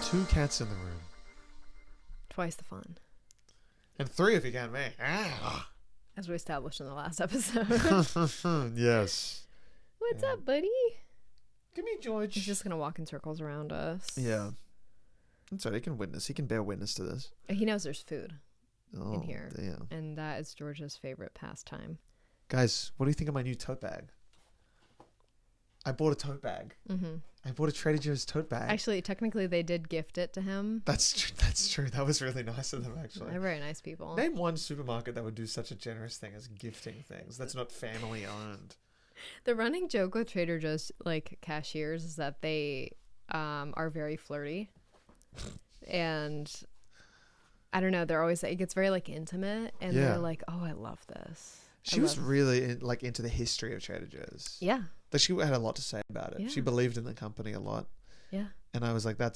Two cats in the room. Twice the fun. And three if you count me. Ah. As we established in the last episode. Yes. What's up, buddy? Give me George. He's just going to walk in circles around us. Yeah. That's right. He can witness. He can bear witness to this. He knows there's food in here. Yeah. And that is George's favorite pastime. Guys, what do you think of my new tote bag? I bought a tote bag. Mm-hmm. I bought a Trader Joe's tote bag. Actually, technically, they did gift it to him. That's true. That was really nice of them, actually. They're very nice people. Name one supermarket that would do such a generous thing as gifting things. That's not family owned. The running joke with Trader Joe's like cashiers is that they are very flirty, and I don't know. They're always it gets very like intimate, and they're like, "Oh, I love this." She was really into the history of Trader Joe's. Yeah. Like she had a lot to say about it. Yeah. She believed in the company a lot. Yeah. And I was like, I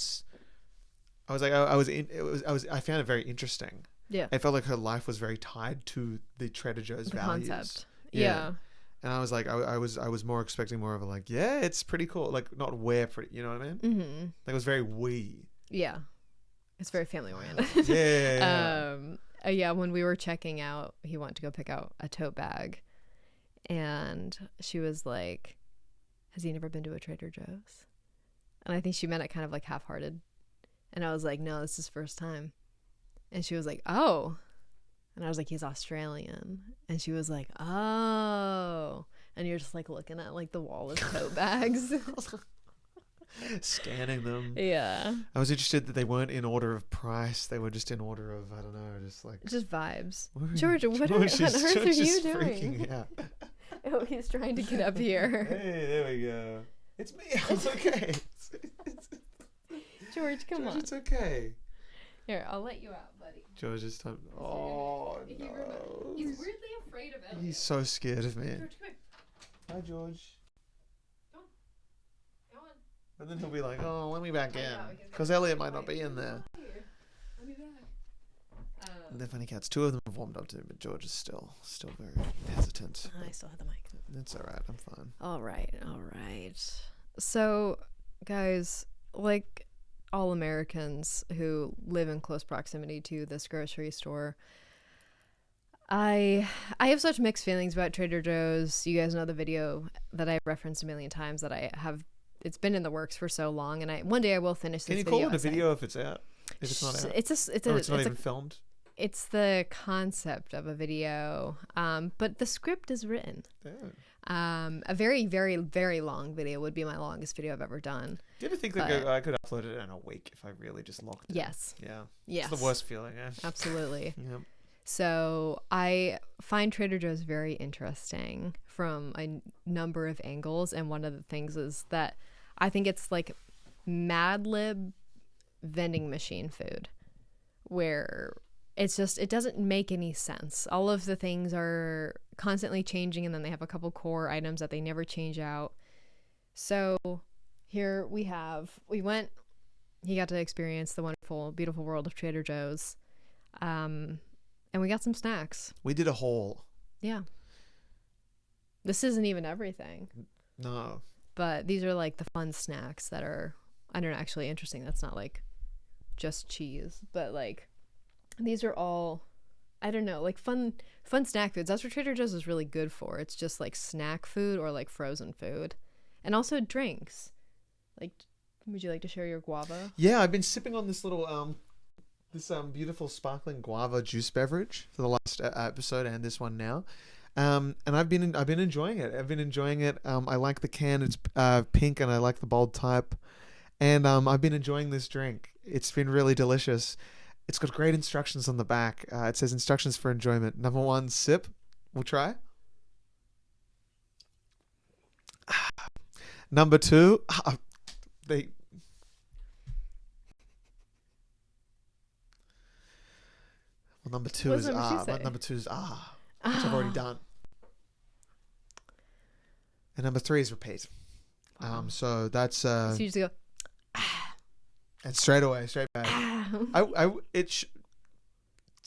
found it very interesting. Yeah. I felt like her life was very tied to the Trader Joe's values. Concept. Yeah. And I was like, I was more expecting more of a like, yeah, it's pretty cool. Like not wear pretty, you know what I mean? Mm-hmm. Like it was very we. Yeah. It's very family oriented. Yeah. When we were checking out, he wanted to go pick out a tote bag, and she was like, "Has he never been to a Trader Joe's?" And I think she meant it kind of like half-hearted, and I was like, "No, this is first time." And she was like, "Oh," and I was like, "He's Australian," and she was like, "Oh," and you're just like looking at like the wall of tote bags. Scanning them. Yeah. I was interested that they weren't in order of price. They were just in order of, I don't know, just vibes. George, what on earth are you doing? Freaking out. Oh, he's trying to get up here. Hey, there we go. It's me. It's okay. George, come on. It's okay. Here, I'll let you out, buddy. George is time. Oh, no. He's weirdly afraid of Elliot. He's so scared of me. George, come here. Hi, George. And then he'll be like, "Oh, let me back in," because Elliot might not be in there. Let me back. They're funny cats. Two of them have warmed up too, but George is still very hesitant. I still have the mic. It's all right. I'm fine. All right. So, guys, like all Americans who live in close proximity to this grocery store, I have such mixed feelings about Trader Joe's. You guys know the video that I referenced a million times that I have. It's been in the works for so long, and one day I will finish this video. Can you call it a video if it's out? If it's not out? It's not even filmed? It's the concept of a video, but the script is written. Yeah. A very, very, very long video would be my longest video I've ever done. Do you ever think that I could upload it in a week if I really just locked it? Yes. Yeah. Yes. It's the worst feeling. Eh? Absolutely. Yep. So I find Trader Joe's very interesting from a number of angles, and one of the things is that I think it's like Mad Lib vending machine food, where it doesn't make any sense. All of the things are constantly changing, and then they have a couple core items that they never change out. So here he got to experience the wonderful, beautiful world of Trader Joe's. And we got some snacks. We did a haul. Yeah. This isn't even everything. No. But these are like the fun snacks that are, I don't know, actually interesting. That's not like just cheese, but like these are all, I don't know, like fun snack foods. That's what Trader Joe's is really good for. It's just like snack food or like frozen food, and also drinks. Like, would you like to share your guava? Yeah, I've been sipping on this little beautiful sparkling guava juice beverage for the last episode and this one now. And I've been enjoying it. I like the can. It's pink, and I like the bold type. And I've been enjoying this drink. It's been really delicious. It's got great instructions on the back. It says instructions for enjoyment. Number 1, sip. We'll try. Number 2, number 2 is number 2 is which I've already done. And number 3 is repeat. Wow. So that's so you just go and straight back.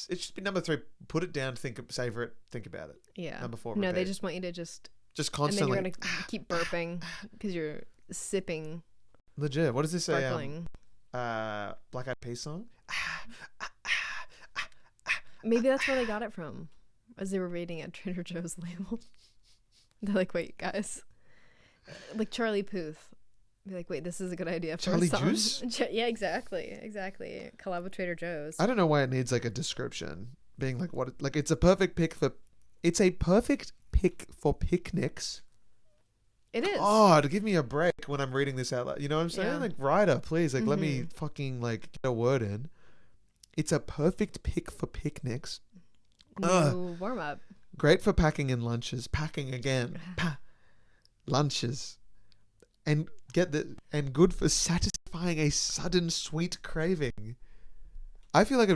It should be number 3. Put it down, savor it, think about it. Yeah. Number 4. No, they repeat. just want you to just constantly. And then you're gonna keep burping because you're sipping. Legit. What does this say? Sparkling. Black Eyed Peas song. Maybe that's where they got it from, as they were reading at Trader Joe's label. They're like, wait, guys, like Charlie Puth. Be like, wait, this is a good idea for Charlie a song. Juice? Yeah, exactly. Collab with Trader Joe's. I don't know why it needs like a description. Being like what? Like it's a perfect pick for. It's a perfect pick for picnics. It is. God, give me a break when I'm reading this out loud. You know what I'm saying? Yeah. Like, writer, please, like, let me fucking like get a word in. It's a perfect pick for picnics. No warm up. Great for packing in lunches. Packing again. Lunches. And good for satisfying a sudden sweet craving. I feel like I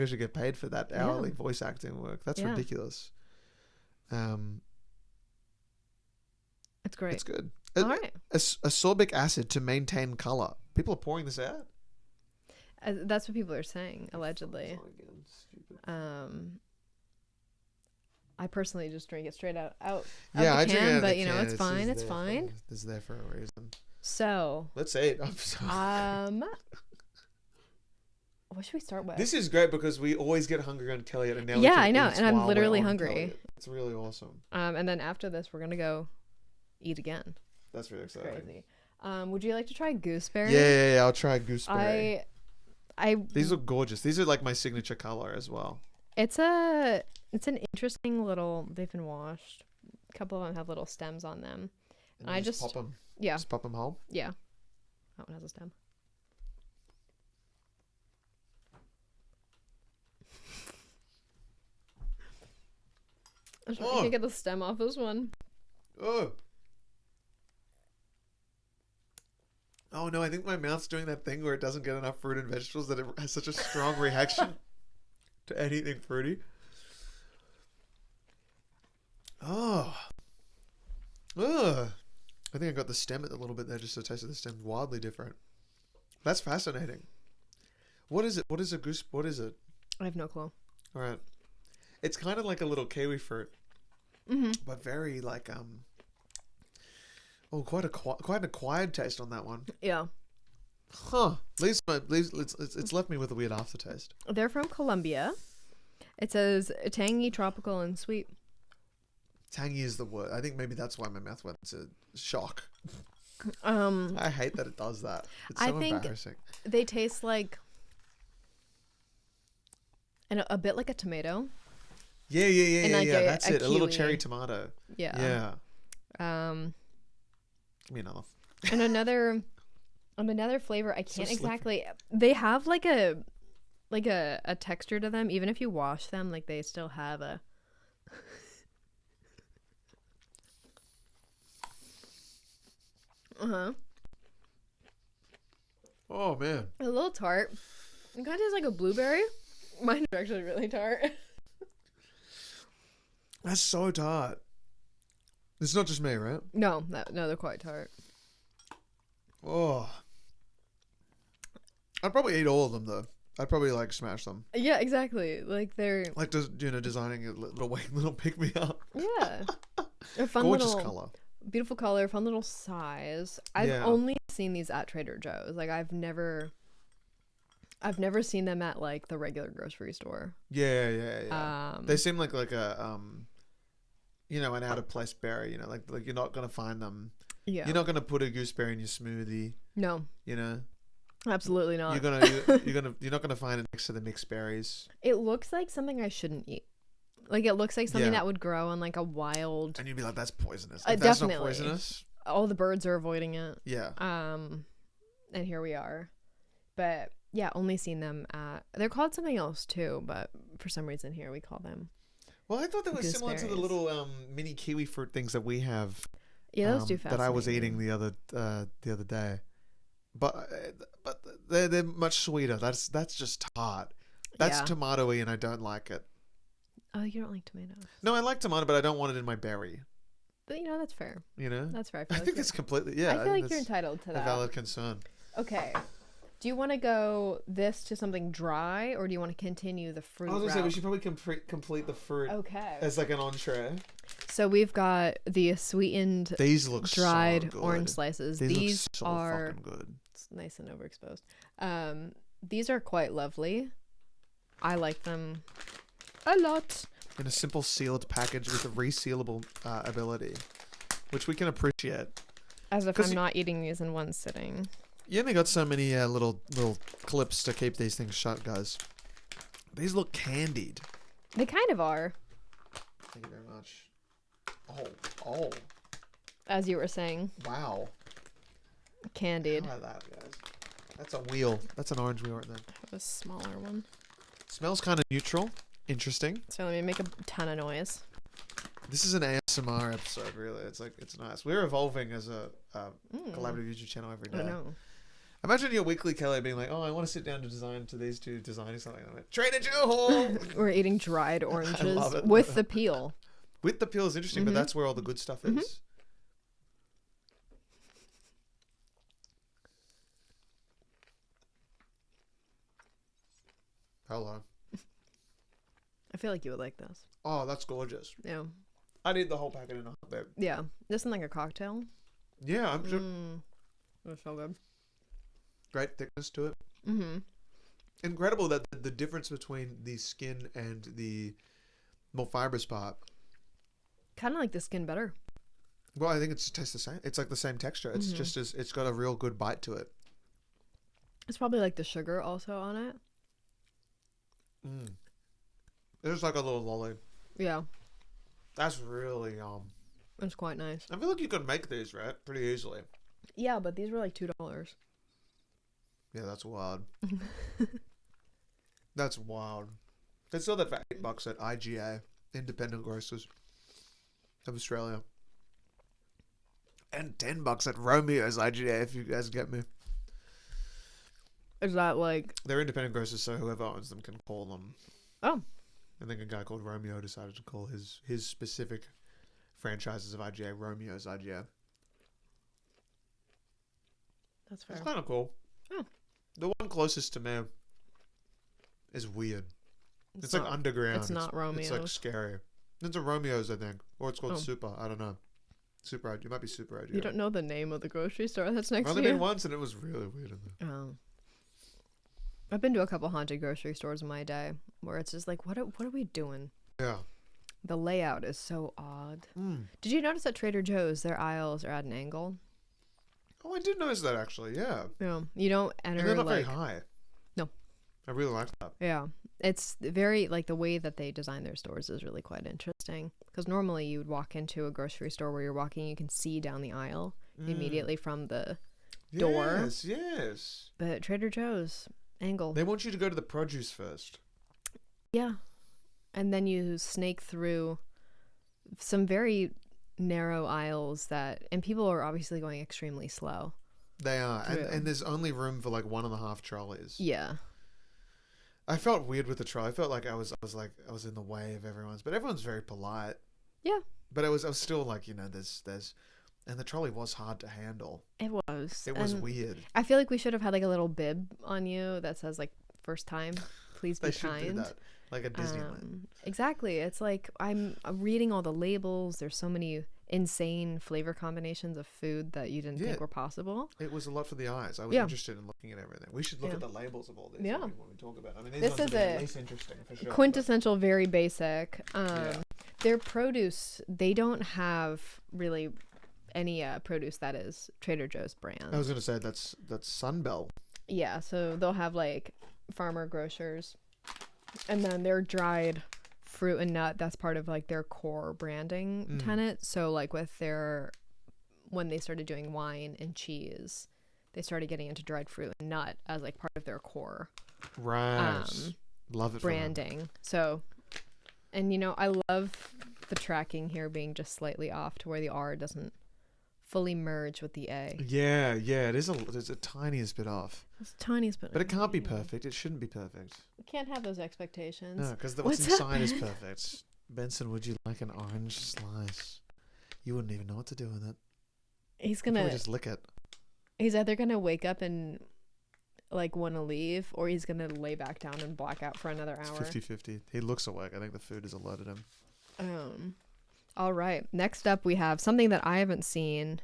should get paid for that hourly voice acting work. That's ridiculous. It's great. It's good. All right. Ascorbic acid to maintain color. People are pouring this out. That's what people are saying, allegedly. I personally just drink it straight out of the I drink it can, out of but the you know, can. it's fine. It's fine. It's there for a reason. So Let's eat. I'm sorry. what should we start with? This is great because we always get hungry on kelliot, and now Yeah, we can I know, eat and I'm while we're literally on hungry. kelliot. It's really awesome. And then after this, we're gonna go eat again. That's really exciting. Crazy. Would you like to try gooseberry? Yeah. I'll try gooseberry. I These look gorgeous. These are like my signature color as well. It's an interesting little. They've been washed. A couple of them have little stems on them. And I just pop them. Yeah. Just pop them whole. Yeah. That one has a stem. I'm trying to get the stem off this one. Oh no, I think my mouth's doing that thing where it doesn't get enough fruit and vegetables that it has such a strong reaction to anything fruity. I think I got the stem a little bit there, just the taste of the stem wildly different. That's fascinating. What is it? What is a goose? What is it? I have no clue. All right. It's kind of like a little kiwi fruit, but very like quite an acquired taste on that one. Yeah. Huh. It's left me with a weird aftertaste. They're from Colombia. It says tangy, tropical, and sweet. Tangy is the word. I think maybe that's why my mouth went to shock. I I hate that it does that. It's so embarrassing. They taste like a bit like a tomato. Yeah. Like That's it. A little kiwi. cherry tomato. Yeah. Give me another. And another flavor. I can't slippery. exactly. They have like a texture to them. Even if you wash them, like they still have a. Oh man. A little tart. It kind of tastes like a blueberry. Mine is actually really tart. That's so tart. It's not just me, right? No, they're quite tart. Oh. I'd probably eat all of them though. I'd probably like smash them. Yeah, exactly. Like they're like designing a little pick me up. Yeah, a fun Gorgeous little color. Beautiful color, fun little size. I've only seen these at Trader Joe's. Like I've never seen them at like the regular grocery store. Yeah. They seem like a an out of place berry. Like you're not gonna find them. Yeah. You're not gonna put a gooseberry in your smoothie. No. Absolutely not. You're not gonna find it next to the mixed berries. It looks like something I shouldn't eat. Like it looks like something that would grow on like a wild. And you'd be like, "That's poisonous." Definitely. That's not poisonous. All the birds are avoiding it. Yeah. And here we are, but yeah, only seen them at. They're called something else too, but for some reason here we call them. Well, I thought that was similar to the little mini kiwi fruit things that we have. Yeah, those do fascinate that I was eating the other day, but they're much sweeter. That's just tart. That's tomatoey, and I don't like it. Oh, you don't like tomatoes? No, I like tomato, but I don't want it in my berry. But that's fair. You know, that's fair. I think it's completely. I feel like you're entitled to that. A valid concern. Okay, Do you want to go this to something dry, or do you want to continue the fruit I was gonna say route? we should probably complete the fruit Okay. as like an entree. So we've got the sweetened These look dried so good. orange slices. These look so are fucking good. it's nice and overexposed. These are quite lovely. I like them a lot. In a simple sealed package with a resealable ability, which we can appreciate. As if 'Cause I'm not eating these in one sitting. You only got so many little clips to keep these things shut, guys. These look candied. They kind of are, Thank you very much. Oh, as you were saying, wow. candied. How about that, guys? That's a wheel. That's an orange wheel right there. I have a smaller one. Smells kind of neutral. Interesting. So let me make a ton of noise. This is an ASMR episode, really. It's nice. We're evolving as a collaborative YouTube channel every day. I know. Imagine your weekly Kelly being like, "Oh, I want to sit down to design to these two designing something." I'm like, Trader Joe haul We're eating dried oranges love it. with the peel. with the peel is interesting, but that's where all the good stuff is. Hello. I feel like you would like this. Oh, that's gorgeous. Yeah. I'd eat the whole packet in a heartbeat. Yeah. This is like a cocktail. Yeah, I'm sure. That's so good. Great thickness to it. Mm-hmm. Incredible that the difference between the skin and the more fibrous part. Kind of like the skin better. Well, I think it tastes the same. It's like the same texture. It's just as it's got a real good bite to it. It's probably like the sugar also on it. It's like a little lolly. Yeah. That's really It's quite nice. I feel like you could make these, right? Pretty easily. Yeah, but these were like $2. Yeah, that's wild. That's wild. They sell that for $8 at IGA, Independent Grocers of Australia. And $10 at Romeo's IGA, if you guys get me. Is that like... They're independent grocers, so whoever owns them can call them. Oh. I think a guy called Romeo decided to call his specific franchises of IGA Romeo's IGA. That's fair. It's kind of cool. Oh. The one closest to me is weird. It's like not- underground. it's not It's Romeo's. like scary. It's a Romeo's, I think. Or it's called Oh. Super. I don't know. Super IGA. It might be Super IGA. You don't know the name of the grocery store that's next I've to only you? been once and it was really weird in there. Oh. I've been to a couple haunted grocery stores in my day where it's just like, what are we doing? Yeah. The layout is so odd. Did you notice at Trader Joe's, their aisles are at an angle? Oh, I did notice that actually. Yeah. Yeah. You don't enter And they're not like... very high. No. I really like that. Yeah. It's very, like, the way that they design their stores is really quite interesting. Because normally you would walk into a grocery store where you're walking, you can see down the aisle immediately from the door. Yes, yes. But at Trader Joe's, angle. They want you to go to the produce first. Yeah. And then you snake through some very narrow aisles and people are obviously going extremely slow. They are. Through. And there's only room for like 1.5 trolleys. Yeah. I felt weird with the trolley. I felt like I was in the way of everyone's, but everyone's very polite. Yeah. But I was still like, there's and the trolley was hard to handle. It was. It was And weird. I feel like we should have had like a little bib on you that says like first time, please be They should kind. do that. Like a Disneyland. Exactly. It's like I'm reading all the labels. There's so many insane flavor combinations of food that you didn't think were possible. It was a lot for the eyes. I was interested in looking at everything. We should look at the labels of all these when we talk about it. I mean, these This ones is are a the least interesting for sure. Quintessential, very basic. Their produce, they don't have really any produce that is Trader Joe's brand. I was going to say that's Sunbelt. Yeah, so they'll have like farmer grocers, and then their dried fruit and nut, that's part of like their core branding tenet. So like when they started doing wine and cheese, they started getting into dried fruit and nut as like part of their core Right. Love it. branding. So, and I love the tracking here being just slightly off to where the R doesn't fully merge with the A. Yeah, it is there's a tiniest bit off. It's the tiniest bit. But it can't be perfect. It shouldn't be perfect. We can't have those expectations. No, because what's inside is perfect. Benson, would you like an orange slice? You wouldn't even know what to do with it. He's You'd probably gonna just lick it. He's either gonna wake up and like want to leave, or he's gonna lay back down and black out for another It's hour. 50-50. He looks awake. I think the food has alerted him. All right. Next up, we have something that I haven't seen.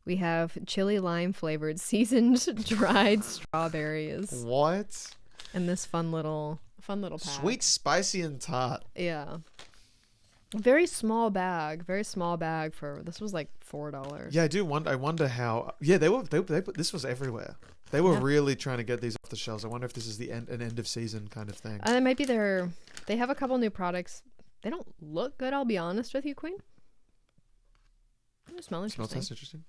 We have chili lime flavored seasoned dried strawberries What? in this fun little pack. Sweet, spicy, and tart. Yeah. Very small bag. Very small bag for this was like $4. Yeah, I wonder how. Yeah, they put this was everywhere. They were really trying to get these off the shelves. I wonder if this is an end of season kind of thing. It might be they have a couple new products. They don't look good, I'll be honest with you, Queen. They smell interesting. Smells interesting.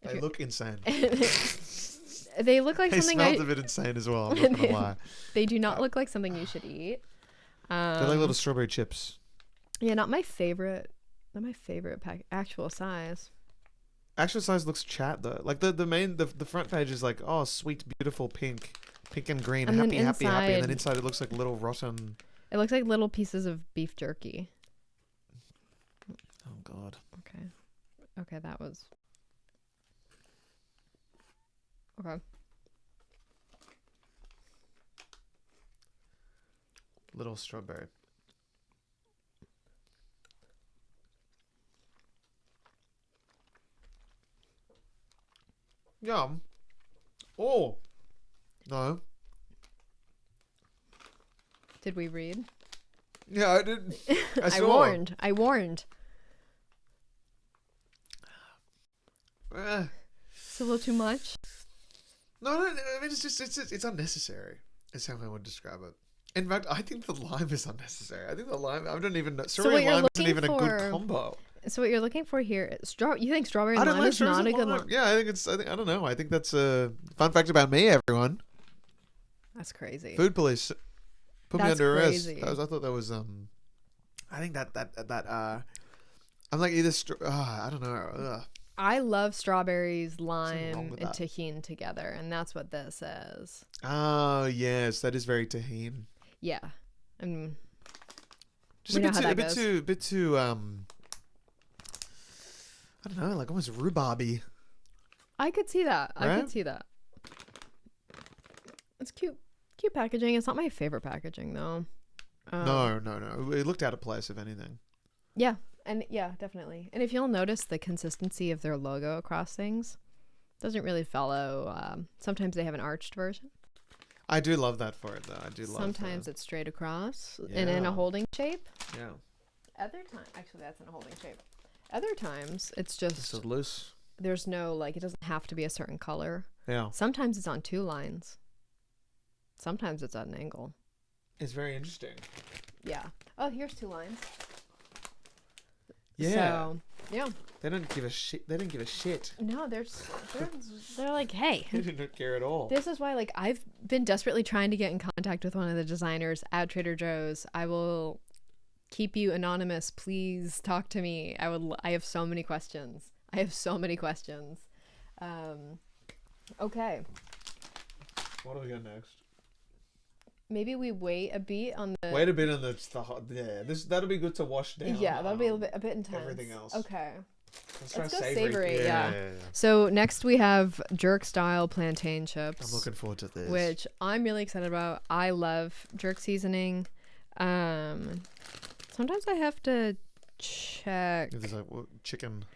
They look insane. They look like They something smelled a bit insane as well. I'm not gonna lie. They do not look like something you should eat. They're like little strawberry chips. Yeah, not my favorite. Not my favorite actual size. Actual size looks chat though. Like the front page is like, oh, sweet, beautiful pink and green, And then happy, and then inside- inside it looks like little rotten. It looks like little pieces of beef jerky. Oh God. Okay, that was. Okay. Little strawberry. Yum. Oh. No. Did we read? Yeah, I did. I saw. I warned. It's a little too much. No, I mean it's unnecessary. Is how I would describe it. In fact, I think the lime is unnecessary. I think the lime. I don't even know. Strawberry what you're lime isn't looking even a good for- combo. So what you're looking for here? You think strawberry I and don't lime like is not a strawberries good and one? lime. Yeah, I don't know. I think that's a fun fact about me, everyone. That's crazy. Food police put me That's under crazy. arrest. I thought that was I think that I'm like either I don't know. Ugh. I love strawberries, wrong lime, with and that. tahini together, and that's what this is. Oh yes, that is very tahini. Yeah, and Just We know how that bit too I don't know, like almost rhubarby. I could see that. I Right? could see that. It's cute packaging. It's not my favorite packaging though. No. It looked out of place, if anything. Yeah, and yeah, definitely. And if you'll notice the consistency of their logo across things, doesn't really follow. Sometimes they have an arched version. I do love that for it, though. I do love. Sometimes it's straight across and in Yeah. a holding shape. Yeah. Other times, actually, that's in a holding shape. Other times, it's just Just loose. there's no like it doesn't have to be a certain color. Yeah. Sometimes it's on two lines. Sometimes it's at an angle. It's very interesting. Yeah. Oh, here's two lines. Yeah. So, yeah. They don't give a shit. They didn't give a shit. No, they're like, hey, They didn't care at all. this is why like I've been desperately trying to get in contact with one of the designers at Trader Joe's. I will keep you anonymous. Please talk to me. I have so many questions. Okay. What do we got next? Maybe we wait a beat on the. Wait a bit on that'll be good to wash down. Yeah, that'll be a bit intense. everything else. Okay. Let's go savory, yeah. yeah. So next we have jerk style plantain chips. I'm looking forward to this. Which I'm really excited about. I love jerk seasoning. Sometimes I have to check. There's like chicken.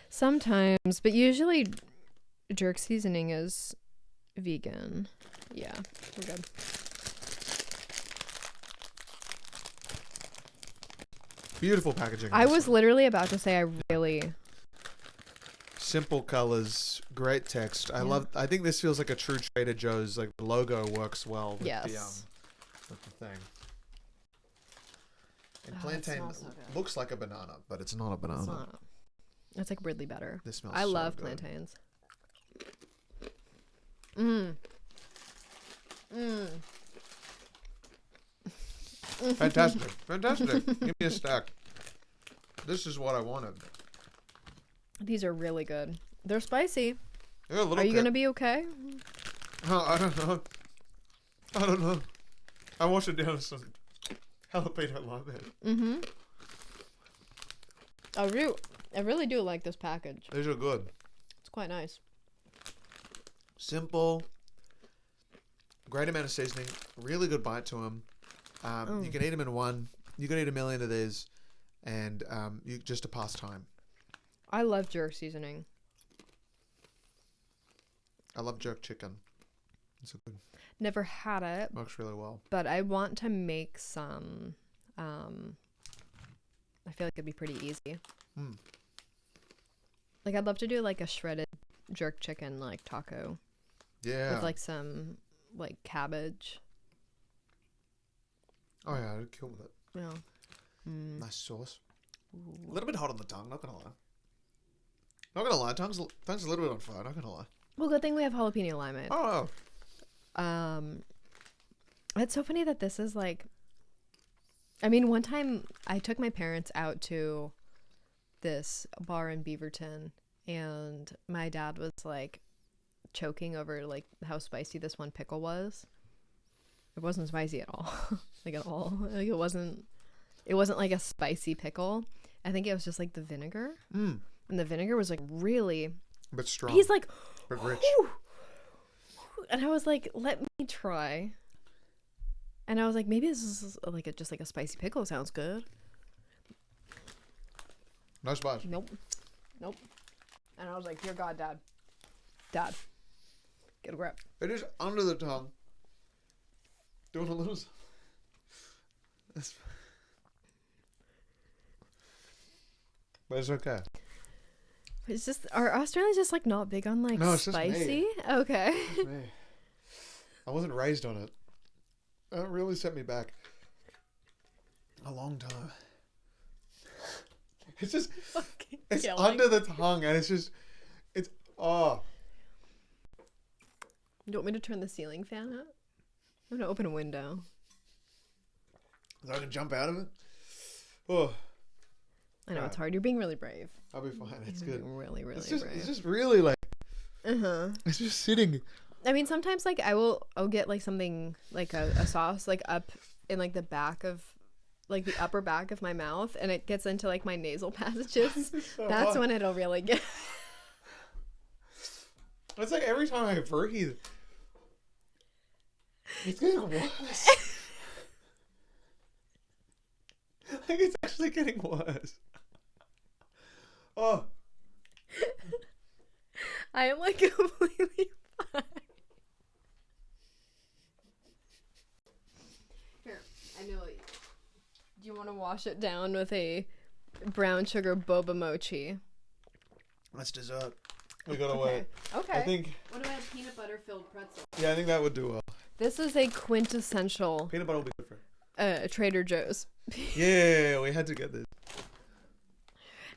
Sometimes, but usually jerk seasoning is vegan. Yeah, we're good. Beautiful packaging. I this was one. literally about to say I really. Simple colors, great text. I think this feels like a true Trader Joe's. Like the logo works well with Yes. with the thing. And Oh, it plantain smells so good. looks like a banana, but it's not a banana. It's not. It's like weirdly better. This smells. I so love good. plantains. Mmm. Mmm. Fantastic, fantastic. Give me a stack. This is what I wanted. These are really good. They're spicy. Yeah, a little Are you kick. gonna be okay? I don't know. I don't know. I washed it down with some jalapeno lime. Mm-hmm. I really do like this package. These are good. It's quite nice. Simple. Great amount of seasoning. Really good bite to them. You can eat them in one. You can eat a million of these, and you just a pastime. I love jerk seasoning. I love jerk chicken. It's a good. Never had it. Works really well. But I want to make some. I feel like it'd be pretty easy. Like I'd love to do like a shredded jerk chicken like taco. Yeah. With like some like cabbage. Oh yeah, I'd kill with it. Yeah. Nice sauce. A little bit hot on the tongue, not gonna lie. Not gonna lie, tongue's a little bit on fire, not gonna lie. Well, good thing we have jalapeno limeade. Oh. It's so funny that this is like, I mean, one time I took my parents out to this bar in Beaverton, and my dad was like choking over like how spicy this one pickle was. It wasn't spicy at all. Like at all. Like it wasn't like a spicy pickle. I think it was just like the vinegar. And the vinegar was like really, but strong. He's like, but rich. Whew. And I was like, let me try. And I was like, maybe this is like just like a spicy pickle. Sounds good. No spice. Nope. And I was like, dear God, Dad, get a grip. It is under the tongue. Doing a little. But it's okay. It's just, are Australians just like not big on like spicy? Okay. It's me. I wasn't raised on it. That really set me back a long time. It's just, it's under the tongue, and it's oh. You want me to turn the ceiling fan up? I'm gonna open a window. So I can jump out of it? Oh. I know, it's hard. You're being really brave. I'll be fine. It's good. Really brave. It's just really like. It's just sitting. I mean, sometimes like I'll get like something like a sauce like up in like the back of like the upper back of my mouth, and it gets into like my nasal passages. So that's hot. when it'll really get. It's like every time I breathe, it's getting worse. Like it's actually getting worse. Oh. I am like completely fine. Here, I know. Do you want to wash it down with a brown sugar boba mochi? That's dessert. We gotta wait. Okay. I think. What about a peanut butter filled pretzel? Yeah, I think that would do well. This is a quintessential Peanut butter will be good for it. Trader Joe's. Yeah, we had to get this.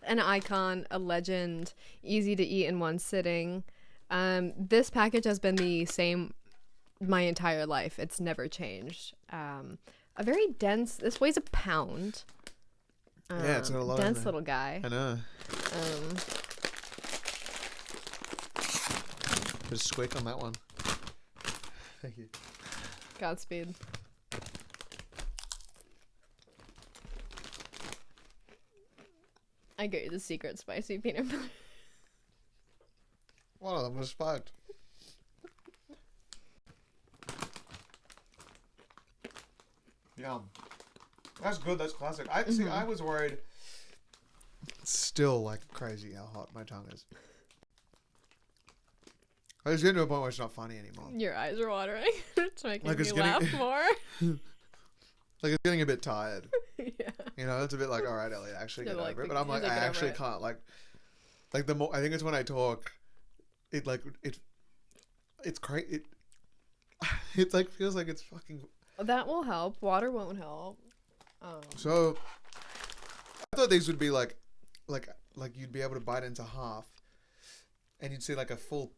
An icon, a legend, easy to eat in one sitting. This package has been the same my entire life. It's never changed. A very dense. This weighs a pound. Yeah, it's got a lot. Dense little guy. I know. Just squeak on that one. Thank you. Godspeed. I get you the secret spicy peanut butter. One of them was spiked. Yum. That's good. That's classic. See. I was worried. It's still like crazy how hot my tongue is. I was getting to a point where it's not funny anymore. Your eyes are watering. It's making Like me it's getting- laugh more. Like it's getting a bit tired. Yeah. You know, it's a bit like, all right, Elliot, actually get Yeah, like over it. the- But I'm like, like, I get over actually it. can't. Like the more I think it's when I talk, it's crazy. It like feels like it's fucking. That will help. Water won't help. So, I thought these would be like you'd be able to bite into half, and you'd see like a full,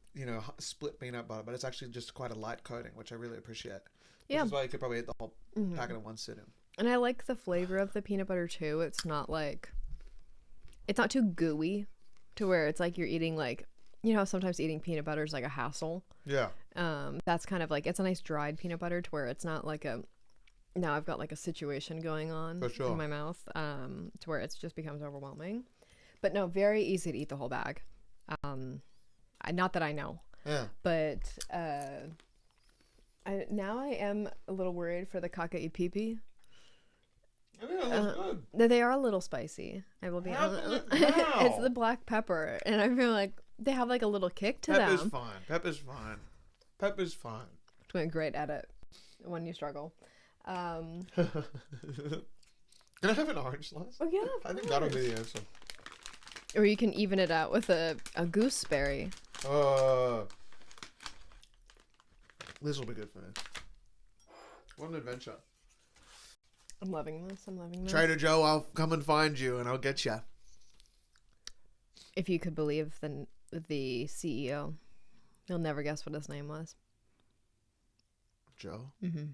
split peanut butter, but it's actually just quite a light coating, which I really appreciate. Yeah. Which is why you could probably eat the whole packet in one sitting. And I like the flavor of the peanut butter too. It's not too gooey to where it's like you're eating like, sometimes eating peanut butter is like a hassle. Yeah. That's kind of like, it's a nice dried peanut butter to where it's not like now I've got like a situation going on For sure. in my mouth, to where it just becomes overwhelming. But no, very easy to eat the whole bag. Not that I know. Yeah. But Now I am a little worried for the cacio e pepe. I think it looks good. They are a little spicy. I will be honest. Wow. It's the black pepper, and I feel like they have like a little kick to them. Pepper's fine. Pepper's fine. It's a great edit when you struggle. Can I have an orange slice? Oh yeah, I think that'll be the answer. or you can even it out with a gooseberry. This will be good for me. What an adventure. I'm loving this. Trader Joe, I'll come and find you and I'll get you. If you could believe the CEO, you'll never guess what his name was. Joe? Mm-hmm.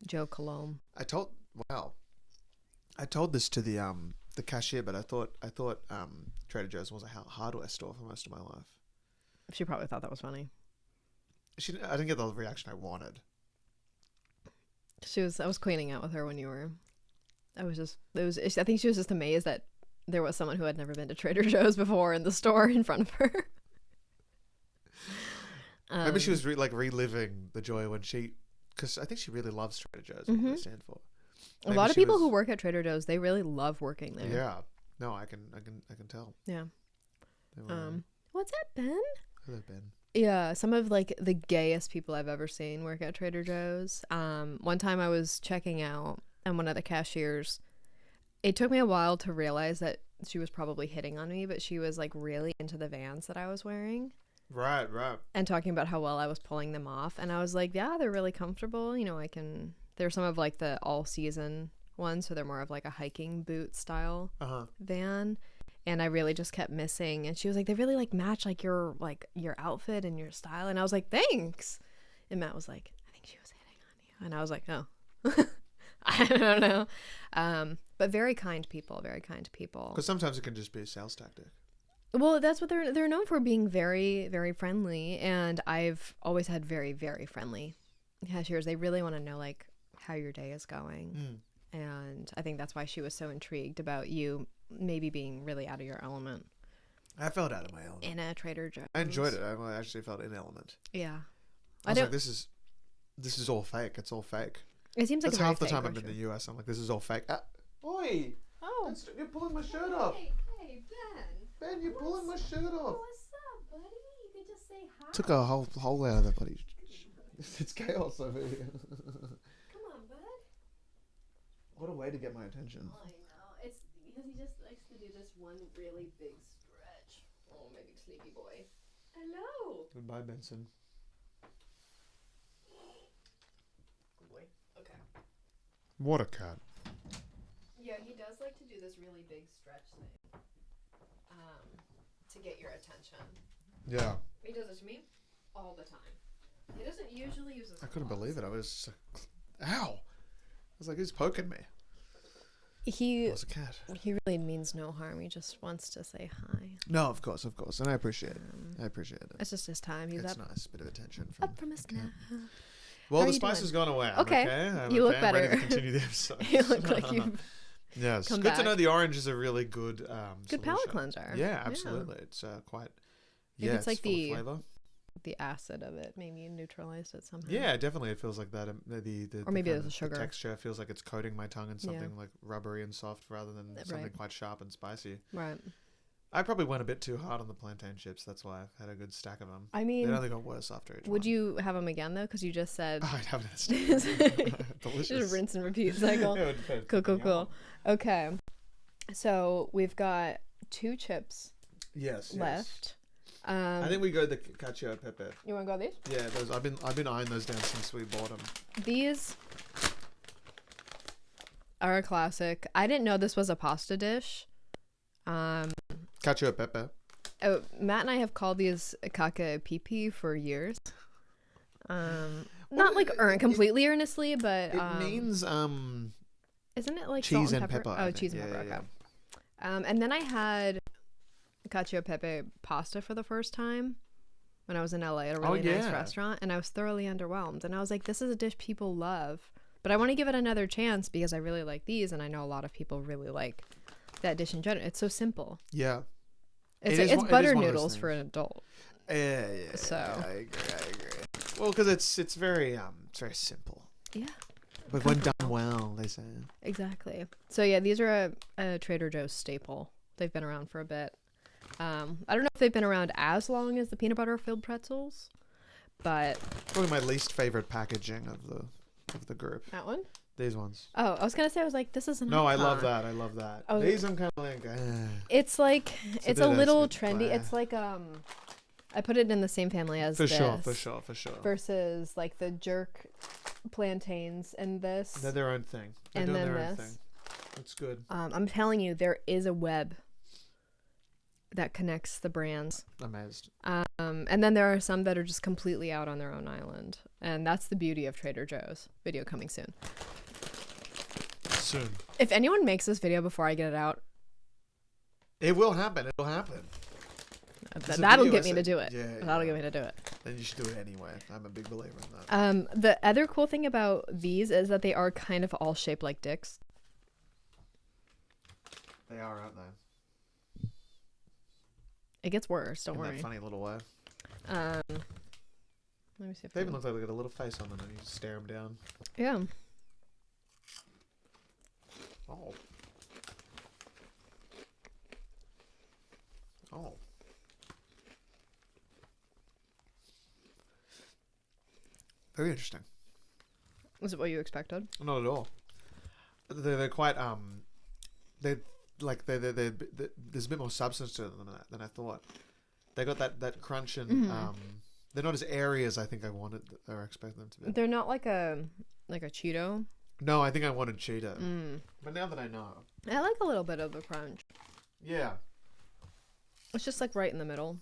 Joe Colomb. I told this to the cashier, but I thought Trader Joe's was a hardware store for most of my life. She probably thought that was funny. I didn't get the reaction I wanted. I was cleaning out with her when you were. I think she was just amazed that there was someone who had never been to Trader Joe's before in the store in front of her. Maybe she was reliving the joy when because I think she really loves Trader Joe's. What they stand for. A lot of people who work at Trader Joe's, they really love working there. Yeah, no, I can tell. Yeah. What's that, Ben? Hello, Ben. Yeah, some of like the gayest people I've ever seen work at Trader Joe's. One time I was checking out and one of the cashiers, it took me a while to realize that she was probably hitting on me, but she was like really into the Vans that I was wearing. Right. And talking about how well I was pulling them off. And I was like, yeah, they're really comfortable. You know, they're some of like the all season ones. So they're more of like a hiking boot style van. And I really just kept missing. And she was like, they really like match like your outfit and your style. And I was like, thanks. And Matt was like, I think she was hitting on you. And I was like, oh, I don't know. But very kind people. Because sometimes it can just be a sales tactic. Well, that's what they're known for, being very, very friendly. And I've always had very, very friendly cashiers. They really want to know like how your day is going. And I think that's why she was so intrigued about you maybe being really out of your element. I felt out of my element. In a Trader Joe's. I enjoyed it. I actually felt in element. Yeah. I was like, this is all fake. It's all fake. It seems like that's half the time I'm in the US. I'm like, this is all fake. Oi! Oh. You're pulling my shirt off. Hey, Ben. Ben, you're pulling my shirt off. What's up, buddy? You could just say hi. Took a whole out of that bloody... It's chaos over here. Come on, bud. What a way to get my attention. I know. It's because he just likes to do this one really big stretch. Oh, my big sleepy boy. Hello. Goodbye, Benson. Good boy. Okay. What a cat. Yeah, he does like to do this really big stretch thing. To get your attention. Yeah. He does it to me all the time. He doesn't usually use his I couldn't claws. believe it. I was like, ow. I was like, who's poking me? It was a cat. He really means no harm. He just wants to say hi. No, of course. And I appreciate it. It's just his time. He's It's up. nice. Bit of attention Up from his nap. Well, How the are you spice doing? has gone away. Okay. I'm You look I'm ready better. to continue the episode. You look like you've Yes. come Good to back. know the orange is a really good good palate solution. cleanser. Yeah, absolutely. It's quite... Maybe it's like full of flavor. the acid of it. Maybe neutralized it somehow. Yeah, definitely. It feels like that. Or maybe the it's the sugar. The texture feels like it's coating my tongue in something like rubbery and soft rather than something Right. quite sharp and spicy. Right. I probably went a bit too hard on the plantain chips. That's why I've had a good stack of them. I mean, They only got worse after each would one. you have them again though? Because you just said Oh, I'd have it. just Delicious. rinse and repeat cycle. Yeah, it depends. Cool. Okay, so we've got 2 chips Yes. left. I think we go the Cacio pepe. You want to go these? Yeah, those I've been eyeing those down since we bought them. These are a classic. I didn't know this was a pasta dish. Cacio pepe. Oh, Matt and I have called these cacio e pepe for years. Not like completely earnestly, but It means isn't it like cheese salt and pepper. Oh, cheese and pepper. Okay. And then I had cacio pepe pasta for the first time when I was in LA at a really nice restaurant, and I was thoroughly underwhelmed. And I was like, this is a dish people love, but I want to give it another chance because I really like these, and I know a lot of people really like that dish in general. It's so simple. Yeah. It's butter noodles for an adult. Yeah. So I agree. Well, because it's very simple. Yeah. But when done well, they say. Exactly. So yeah, these are a Trader Joe's staple. They've been around for a bit. I don't know if they've been around as long as the peanut butter filled pretzels, but Probably my least favorite packaging of the group. that one. These ones. Oh, I was gonna say, I was like, this isn't. No, I love that. I love that. Oh, These I'm kind of like. It's like it's a bit- little it's a bit trendy. blah. It's like I put it in the same family as For this. sure. Versus like the jerk plantains and this. They're their own thing. They're And doing then their own this. thing. That's good. I'm telling you, there is a web that connects the brands. Amazed. And then there are some that are just completely out on their own island. And that's the beauty of Trader Joe's. Video coming soon. Soon. If anyone makes this video before I get it out, It will happen. It'll happen. It's a that'll video get me to do it. Yeah, That'll get me to do it. Then you should do it anyway. I'm a big believer in that. The other cool thing about these is that they are kind of all shaped like dicks. They are, aren't they? It gets worse. Don't In worry. that funny little way. Let me see if They I even can- look like they got a little face on them and you just stare them down. Yeah. Oh. Oh. Very interesting. Was it what you expected? Not at all. They're quite they like they there's a bit more substance to them than I thought. They got that crunch and they're not as airy as I think I wanted or expected them to be. They're not like a Cheeto. No, I think I wanted Cheeto. But now that I know. I like a little bit of the crunch. Yeah. It's just like right in the middle.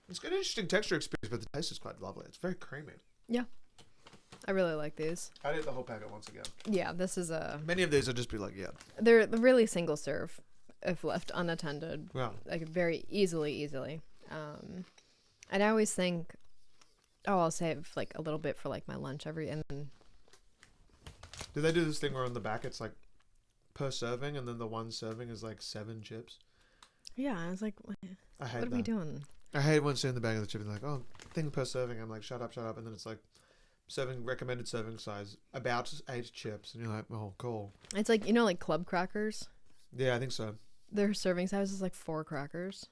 It's got an interesting texture experience, but the taste is quite lovely. It's very creamy. Yeah. I really like these. I'd eat the whole packet once again. Yeah, this is Many of these I'd just be like, yeah. they're really single serve if left unattended. Yeah. Like very easily. And I always think, oh, I'll save like a little bit for like my lunch and then Do they do this thing where on the back it's like per serving and then the one serving is like 7 chips? yeah, I was like, what I hate are that. we doing? I hate when seeing the bag of the chip and like, oh, thing per serving. I'm like, shut up. And then it's like recommended serving size, about 8 chips. And you're like, oh, cool. It's like, like club crackers. Yeah, I think so. Their serving size is like 4 crackers.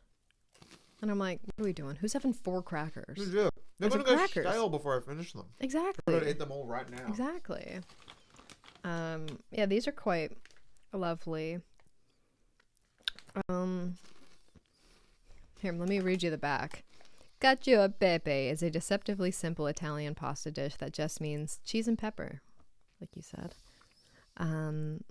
And I'm like, what are we doing? Who's having 4 crackers? Yeah. They're Those going are to go crackers. stale before I finish them. Exactly. I'm going to eat them all right now. Exactly. Yeah, these are quite lovely. Here, let me read you the back. Cacio e pepe is a deceptively simple Italian pasta dish that just means cheese and pepper, like you said. And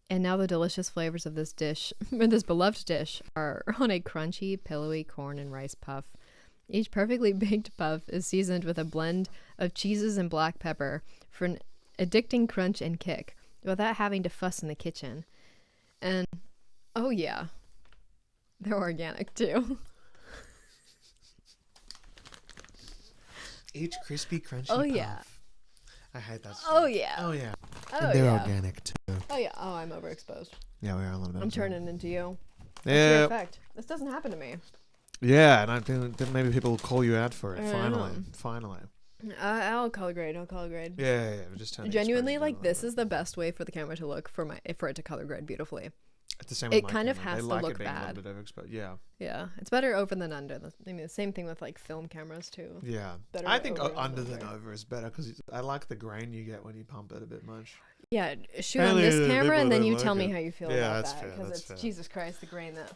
now the delicious flavors of this dish, this beloved dish, are on a crunchy, pillowy corn and rice puff. Each perfectly baked puff is seasoned with a blend of cheeses and black pepper for an addicting crunch and kick, without having to fuss in the kitchen. And, oh yeah, they're organic too. Each crispy, crunchy Oh, puff. yeah. I hate that stuff. Oh yeah. Oh, yeah. Oh And they're yeah. organic, too. Oh yeah. Oh, I'm overexposed. Yeah, we are a little bit. I'm turning into you. What's your Yeah. effect? This doesn't happen to me. Yeah, and I think that maybe people will call you out for it. I Finally. know. Finally. I'll color grade. Yeah, just turn Genuinely, like, this is the best way for the camera to look for it to color grade beautifully. It's the same it with my kind of camera. has They to like look it being bad. A little bit overexposed. Yeah. Yeah, it's better over than under. I mean, the same thing with like film cameras too. Yeah. Better I think over under than than over is better because I like the grain you get when you pump it a bit much. Yeah, shoot Apparently on this the camera people and then don't you like tell me it. how you feel Yeah, about that's that fair, because that's it's fair. Jesus Christ the grain that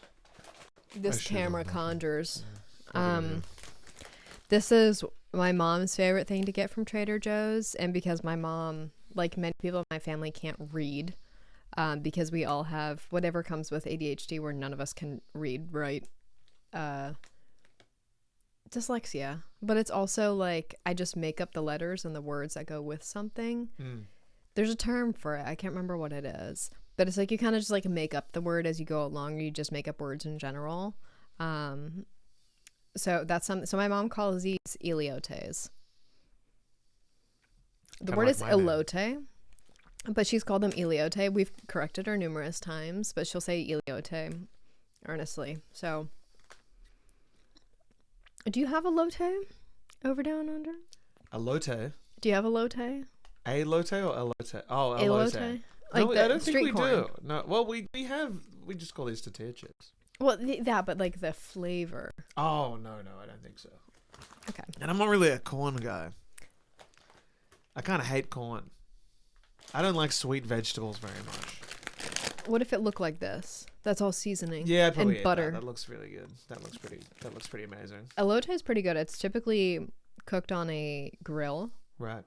this should have camera done that. conjures. Yeah. This is my mom's favorite thing to get from Trader Joe's, and because my mom, like many people in my family, can't read, because we all have whatever comes with ADHD, where none of us can read, right? Dyslexia, but it's also like I just make up the letters and the words that go with something. There's a term for it. I can't remember what it is, but it's like you kind of just like make up the word as you go along, or you just make up words in general. So that's something. So my mom calls these eliotes. The Kinda word like is my name. elote, but she's called them eliote. We've corrected her numerous times, but she'll say eliote earnestly. So Do you have a lotte over down under? Elote. Do you have a lotte? A lote or elote? Oh, Elote? elote. Like No, the I don't think street we corn. do. No, well, we just call these tortilla chips. Well, that, but like the flavor. Oh, no, I don't think so. Okay. And I'm not really a corn guy. I kind of hate corn. I don't like sweet vegetables very much. What if it looked like this? That's all seasoning. Yeah, I'd probably and eat butter. That looks really good. That looks pretty amazing. Elote is pretty good. It's typically cooked on a grill Right.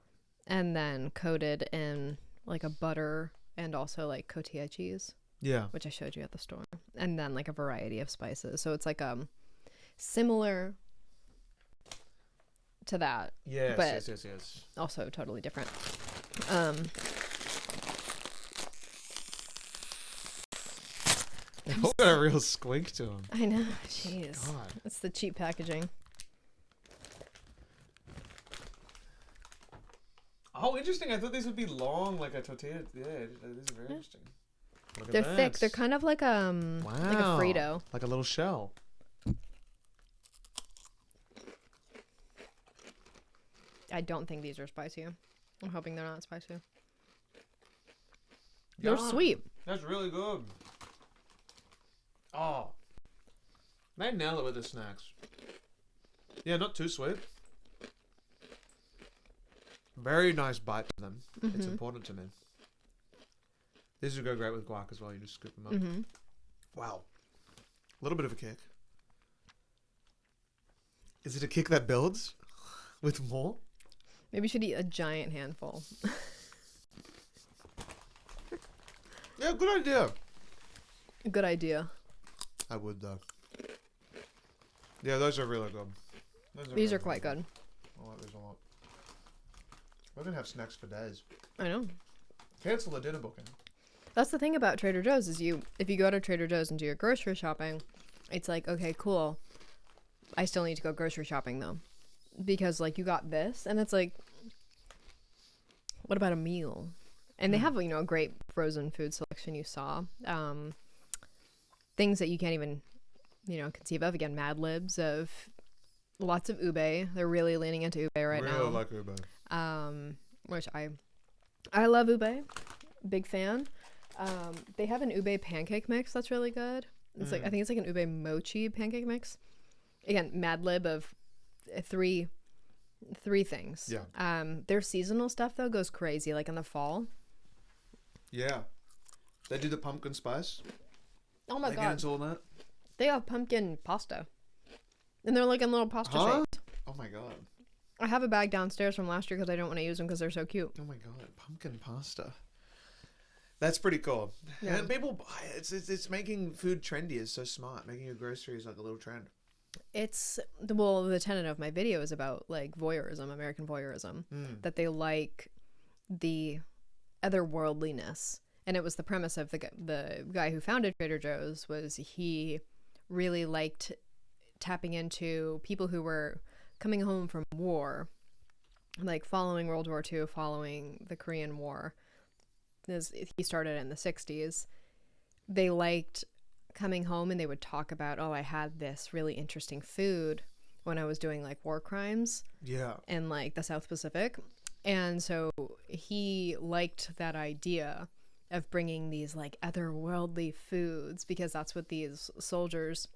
and then coated in like a butter and also like cotija cheese, Yeah. which I showed you at the store, and then like a variety of spices. So it's like similar to that, Yes, but yes. also totally different. They've all got a real squeak to them. I know. Jeez. God. It's the cheap packaging. Oh, interesting. I thought these would be long, like a tortilla. Yeah, these are very interesting. Look at They're thick. this. They're kind of like like a Wow. Frito. Like a little shell. I don't think these are spicy. I'm hoping they're not spicy. They're Yum. sweet. That's really good. Oh. They nail it with the snacks. Yeah, not too sweet. Very nice bite to them. It's important to me. These would go great with guac as well. You just scoop them up. Mm-hmm. Wow. A little bit of a kick. Is it a kick that builds with more? Maybe you should eat a giant handful. Yeah, good idea. Good idea. I would though. Yeah, those are really good. These are quite good. I like these a lot. We're gonna have snacks for days. I know. Cancel the dinner booking. That's the thing about Trader Joe's is if you go to Trader Joe's and do your grocery shopping, it's like, okay, cool. I still need to go grocery shopping though. Because like you got this and it's like, what about a meal? And they have, a great frozen food selection you saw. Things that you can't even, conceive of. Again, Mad Libs of lots of ube. They're really leaning into ube right now. Really like ube. Which I love ube. Big fan. They have an ube pancake mix that's really good. It's like I think it's like an ube mochi pancake mix. Again, Mad Lib of three things. Yeah. Their seasonal stuff though goes crazy, like in the fall. Yeah. They do the pumpkin spice. Oh my They get god. into all that. They have pumpkin pasta. And they're like in little pasta shapes. Oh my god. I have a bag downstairs from last year because I don't want to use them because they're so cute. Oh my god. Pumpkin pasta. That's pretty cool. Yeah. And people buy it. It's making food trendy. It's so smart. Making your groceries like a little trend. It's the tenet of my video is about like voyeurism, American voyeurism, that they like the otherworldliness, and it was the premise of the guy who founded Trader Joe's was he really liked tapping into people who were coming home from war, like following World War II, following the Korean War. He started in the 60s. They liked coming home and they would talk about, oh, I had this really interesting food when I was doing like war crimes in like the South Pacific. And so he liked that idea of bringing these like otherworldly foods because that's what these soldiers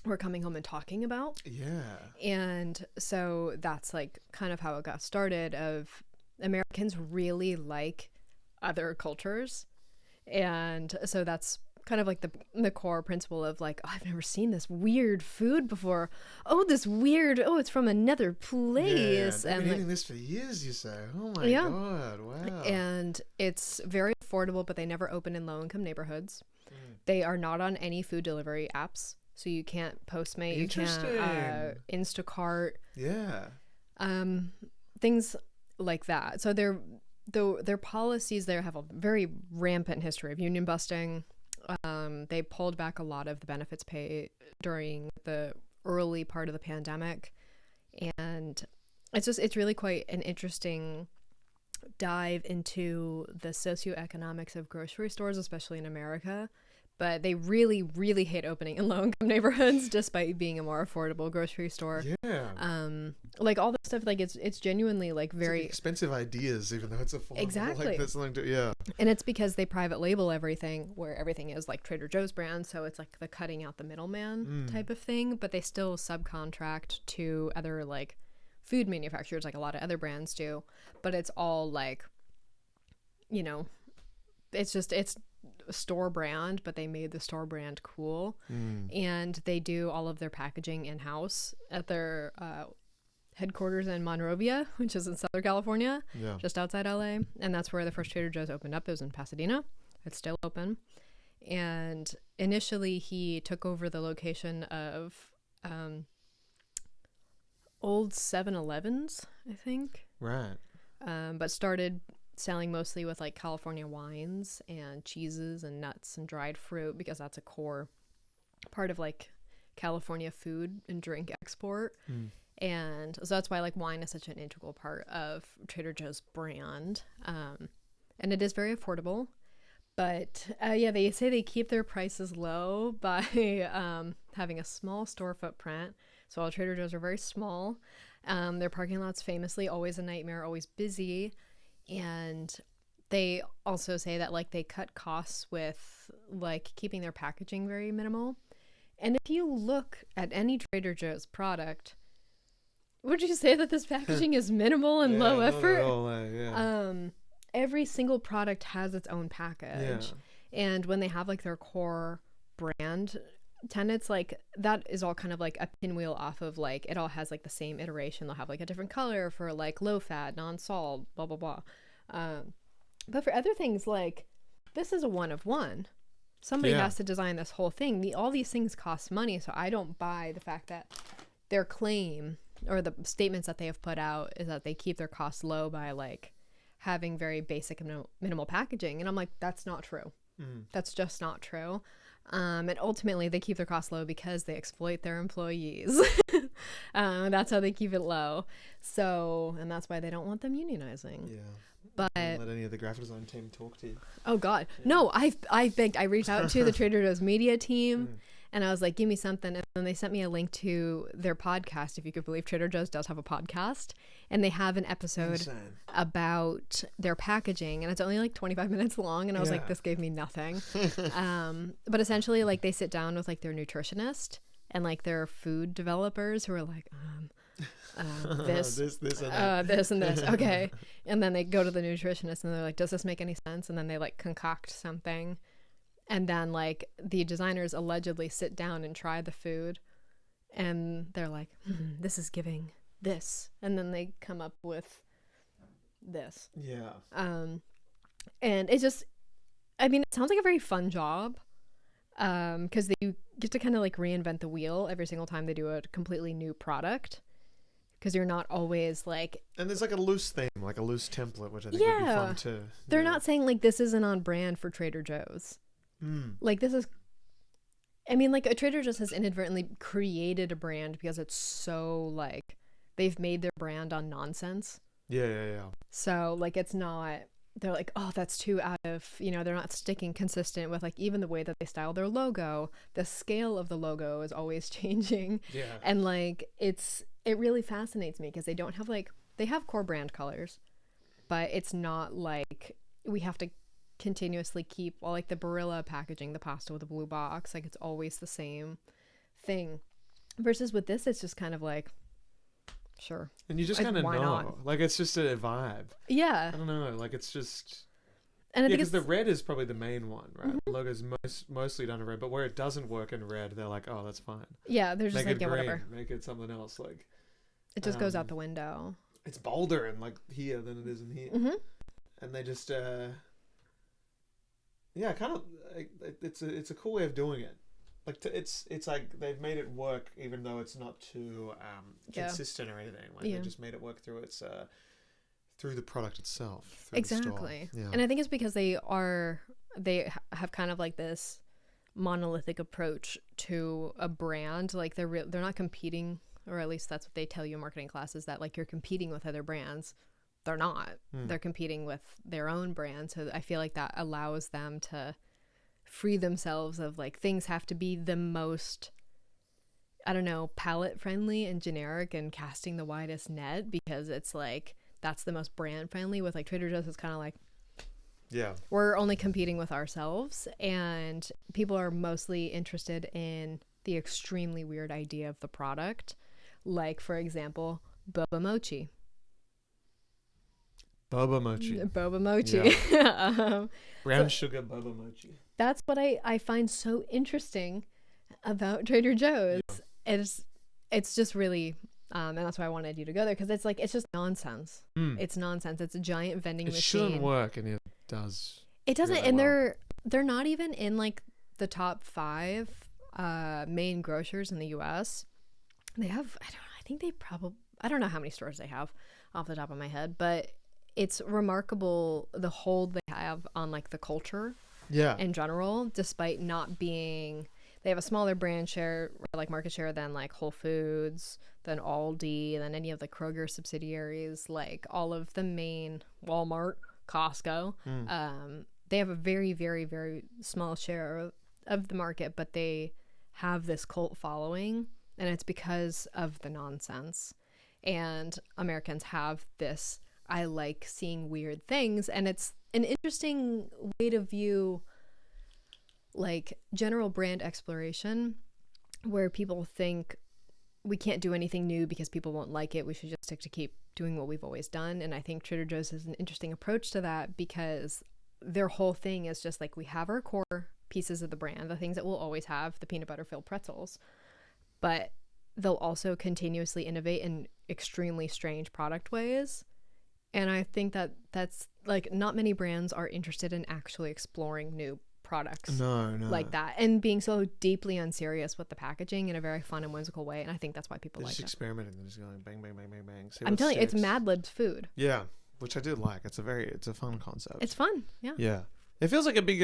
were coming home and talking about. Yeah. And so that's like kind of how it got started of Americans really like other cultures. And so that's kind of like the core principle of like, oh, I've never seen this weird food before. Oh, it's from another place. Yeah, I've and been like, eating this for years, you say. Oh my Yeah. god, wow. and it's very affordable, but they never open in low-income neighborhoods. They are not on any food delivery apps, so you can't Postmate, you can't Instacart, Yeah. things like that. So their policies there have a very rampant history of union busting. They pulled back a lot of the benefits pay during the early part of the pandemic, and it's really quite an interesting dive into the socioeconomics of grocery stores, especially in America. but they really, really hate opening in low-income neighborhoods despite being a more affordable grocery store. Yeah. Like all the stuff, like it's genuinely like It's very like expensive ideas, even though it's affordable. Exactly. Like, there's something to, yeah. And it's because they private label everything, where everything is like Trader Joe's brand, so it's like the cutting out the middleman type of thing, but they still subcontract to other like food manufacturers like a lot of other brands do, but it's all like, you know, it's store brand, but they made the store brand cool. And they do all of their packaging in-house at their headquarters in Monrovia, which is in Southern California, just outside LA. And that's where the first Trader Joe's opened up. It was in Pasadena. It's still open. And initially he took over the location of old 7-Elevens, I think. Right. But started selling mostly with like California wines and cheeses and nuts and dried fruit, because that's a core part of like California food and drink export. And so that's why like wine is such an integral part of Trader Joe's brand. And it is very affordable, but yeah, they say they keep their prices low by having a small store footprint. So all Trader Joe's are very small. Their parking lot's famously always a nightmare, always busy. And they also say that like they cut costs with like keeping their packaging very minimal. And if you look at any Trader Joe's product, would you say that this packaging is minimal and low effort? Every single product has its own package. And when they have like their core brand tenets, like that is all kind of like a pinwheel off of like it all has like the same iteration. They'll have like a different color for like low fat, non-salt, blah blah blah. But for other things, like this is a one of one. Somebody has to design this whole thing. All these things cost money, so I don't buy the fact that their claim or the statements that they have put out is that they keep their costs low by like having very basic and minimal packaging. And I'm like, that's not true. That's just not true. And ultimately they keep their costs low because they exploit their employees. That's how they keep it low. So, and that's why they don't want them unionizing. But don't let any of the graphic design team talk to you. Oh God, no! I begged. I reached out to the Trader Joe's media team, and I was like, "Give me something." And then they sent me a link to their podcast. If you could believe, Trader Joe's does have a podcast, and they have an episode about their packaging, and it's only like 25 minutes long. And I was like, "This gave me nothing." But essentially, like they sit down with like their nutritionist and like their food developers who are like, this and this. Okay. And then they go to the nutritionist and they're like, does this make any sense? And then they like concoct something. And then like the designers allegedly sit down and try the food. And they're like, this is giving this. And then they come up with this. And it's just, I mean, it sounds like a very fun job. Because they get to kind of like reinvent the wheel every single time they do a completely new product. Because you're not always like... And there's like a loose theme, like a loose template, which I think would be fun too. They're not saying like this isn't on brand for Trader Joe's. Like this is... I mean, like a Trader Joe's has inadvertently created a brand because it's so like... They've made their brand on nonsense. So like it's not... They're like, oh, that's too out of... You know, they're not sticking consistent with like even the way that they style their logo. The scale of the logo is always changing. And like it really fascinates me because they don't have like, they have core brand colors, but it's not like we have to continuously keep, well, like the Barilla packaging, the pasta with the blue box, like it's always the same thing. Versus with this, it's just kind of like, sure. And you just like, kind of know. Not? Like it's just a vibe. Yeah. I don't know. Like it's just... And because the red is probably the main one, right? The logo's mostly done in red, but where it doesn't work in red, they're like, oh, that's fine. Yeah, they're just make like, it yeah, green, whatever. make it something else. Like it just goes out the window. It's bolder and like here than it is in here. And they just, kind of, it's a cool way of doing it. Like it's like they've made it work even though it's not too consistent or anything. Like they just made it work through its through the product itself. Exactly. And I think it's because they have kind of like this monolithic approach to a brand. Like they're not competing, or at least that's what they tell you in marketing classes, that like you're competing with other brands. They're not. They're competing with their own brand. So I feel like that allows them to free themselves of like things have to be the most, I don't know, palate friendly and generic and casting the widest net, because it's like that's the most brand friendly. With like Trader Joe's, it's kind of like, Yeah. we're only competing with ourselves, and people are mostly interested in the extremely weird idea of the product. Like, for example, boba mochi. Boba mochi. Boba mochi. Yeah. Brown sugar boba mochi. That's what I find so interesting about Trader Joe's. Yeah. It's just really, and that's why I wanted you to go there, because it's like, it's just nonsense. It's nonsense. It's a giant vending machine. It shouldn't work, and it does. It doesn't, really and well. they're not even in like the top 5 main grocers in the U.S. They have, I don't know how many stores they have off the top of my head, but it's remarkable the hold they have on like the culture in general, despite not being, they have a smaller brand share, like market share, than like Whole Foods, than Aldi, than any of the Kroger subsidiaries, like all of the main, Walmart, Costco. They have a very, very, very small share of the market, but they have this cult following, and it's because of the nonsense. And Americans have this, I like seeing weird things, and it's an interesting way to view like general brand exploration, where people think we can't do anything new because people won't like it, we should just stick to keep doing what we've always done. And I think Trader Joe's is an interesting approach to that, because their whole thing is just like, we have our core pieces of the brand, the things that we'll always have, the peanut butter filled pretzels, but they'll also continuously innovate in extremely strange product ways. And I think that that's like, not many brands are interested in actually exploring new products like that, and being so deeply unserious with the packaging in a very fun and whimsical way. And I think that's why people They're like just it. experimenting. They're just going bang, bang, bang, bang, bang. I'm telling you, it's Mad Lib's food. Yeah, which I do like. It's a fun concept. It's fun. Yeah. Yeah. It feels like a big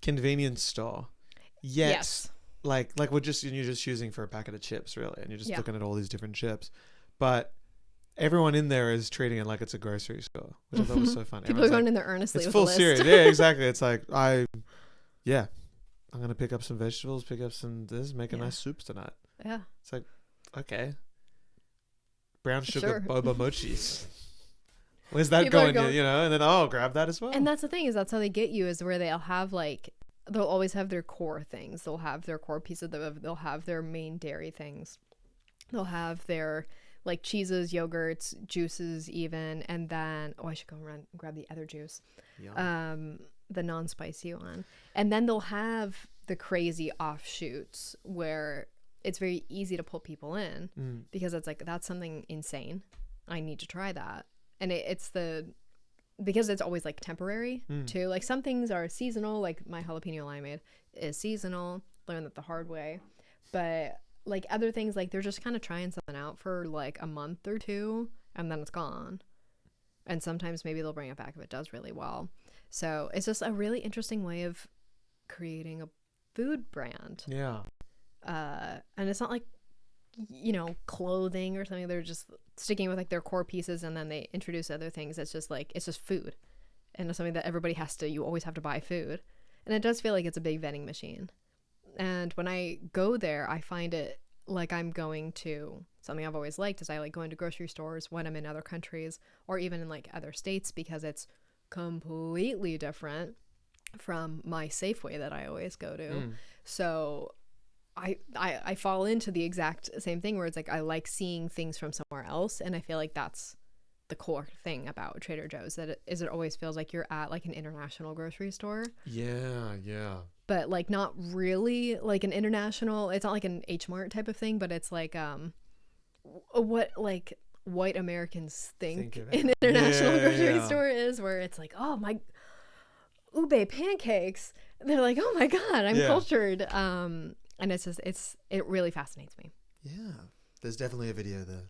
convenience store. Yet, yes. Like you're just using for a packet of chips, really, and you're just looking at all these different chips, but everyone in there is treating it like it's a grocery store, which I thought was so fun. People are going in there earnestly. It's with full a list. serious. Yeah, exactly. It's like I'm gonna pick up some vegetables, pick up some this, make a nice soups tonight. Yeah. It's like, okay, brown sugar boba mochis. Where's that going? And then grab that as well. And that's the thing, is that's how they get you, is where they'll have like, they'll always have their core things. They'll have their core piece of they'll have their main dairy things. They'll have their like cheeses, yogurts, juices even, and then I should go run and grab the other juice. Yum. The non-spicy one. And then they'll have the crazy offshoots where it's very easy to pull people in, because it's like, that's something insane. I need to try that. And because it's always like temporary too. Like some things are seasonal, like my jalapeno limeade is seasonal. Learned that the hard way. But like other things, like they're just kind of trying something out for like a month or two, and then it's gone. And sometimes maybe they'll bring it back if it does really well. So it's just a really interesting way of creating a food brand. Yeah. And it's not like, clothing or something. They're just sticking with like their core pieces, and then they introduce other things. It's just like, it's just food, and it's something that everybody you always have to buy food. And it does feel like it's a big vending machine. And when I go there, I find it like I'm going to something I've always liked, is I like going to grocery stores when I'm in other countries or even in like other states, because it's completely different from my Safeway that I always go to. So I fall into the exact same thing, where it's like, I like seeing things from somewhere else, and I feel like that's the core thing about Trader Joe's, that it always feels like you're at like an international grocery store. Yeah. But like not really like an international, it's not like an H Mart type of thing, but it's like what like white Americans think an international grocery store is, where it's like, oh my, ube pancakes. They're like, oh my God, I'm cultured. And it's just, it really fascinates me. Yeah. There's definitely a video there.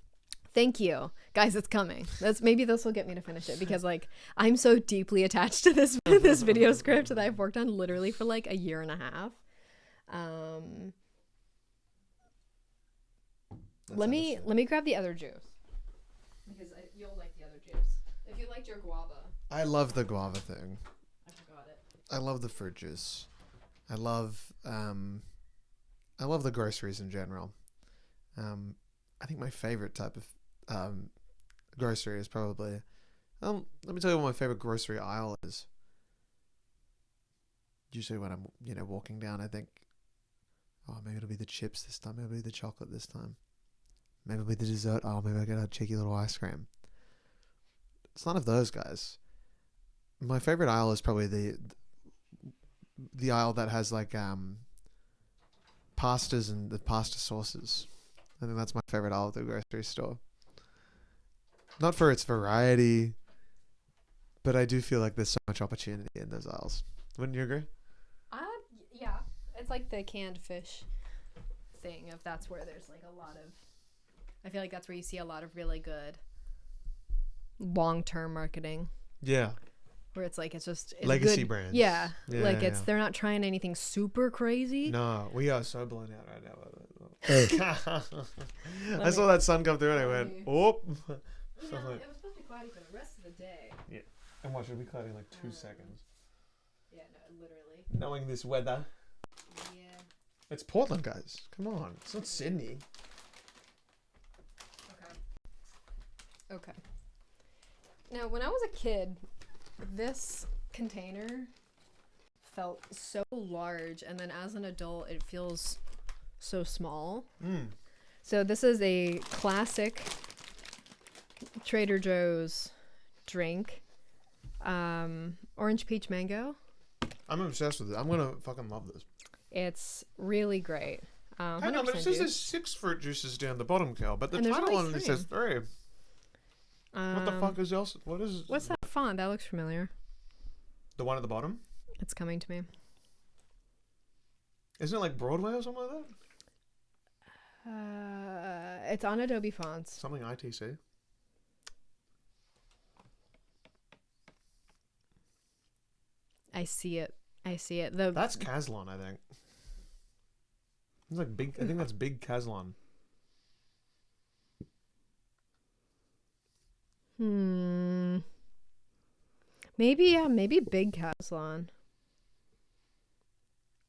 Thank you, guys. It's coming. Maybe this will get me to finish it, because like I'm so deeply attached to this video script that I've worked on literally for like a year and a half. Let me grab the other juice, because you'll like the other juice. If you liked your guava. I love the guava thing. I forgot it. I love the fruit juice. I love the groceries in general. I think my favorite type of grocery is probably. Let me tell you what my favorite grocery aisle is. Usually when I'm walking down, I think, oh, maybe it'll be the chips this time. Maybe it'll be the chocolate this time. Maybe it'll be the dessert aisle. Maybe I'll get a cheeky little ice cream. It's none of those, guys. My favorite aisle is probably the aisle that has like pastas and the pasta sauces. I think that's my favorite aisle at the grocery store. Not for its variety, but I do feel like there's so much opportunity in those aisles. Wouldn't you agree? Yeah. It's like the canned fish thing, if that's where there's like a lot of... I feel like that's where you see a lot of really good long-term marketing. Yeah. Where it's like, it's legacy good, brands. Yeah. Yeah, they're not trying anything super crazy. No, we are so blown out right now. I saw that sun come through and I went, oh. It was supposed to be cloudy for the rest of the day. Yeah. And watch, it'll be cloudy in like 2 seconds. Yeah, no, literally. Knowing this weather. Yeah. It's Portland, guys. Come on. It's not Sydney. Okay. Now, when I was a kid, this container felt so large, and then as an adult, it feels so small. So this is a classic Trader Joe's drink. Orange peach mango. I'm obsessed with it. I'm gonna fucking love this. It's really great. Hang on, but it says there's 6 fruit juices down the bottom, Cal, but the And there's title only on it 3. says 3. What the fuck is else? What is What's that font? That looks familiar. the one at the bottom? It's coming to me. Isn't it like Broadway or something like that? It's on Adobe Fonts. Something ITC. I see it. That's Caslon, I think. It's like big. I think that's Big Caslon. Maybe Big Caslon.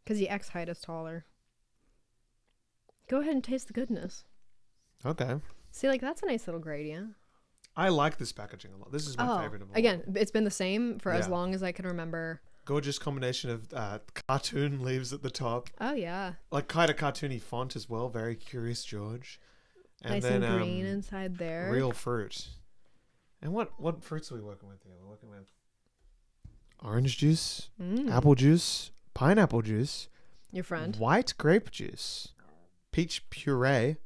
Because the X height is taller. Go ahead and taste the goodness. Okay. See, like, that's a nice little gradient. I like this packaging a lot. This is my favorite of all. Again, it's been the same for as Yeah. long as I can remember. Gorgeous combination of cartoon leaves at the top. Oh, yeah. Like kind of cartoony font as well. Very Curious George. And Nice then, and green inside there. Real fruit. And what fruits are we working with here? We're working with orange juice, apple juice, pineapple juice, Your friend. white grape juice, peach puree.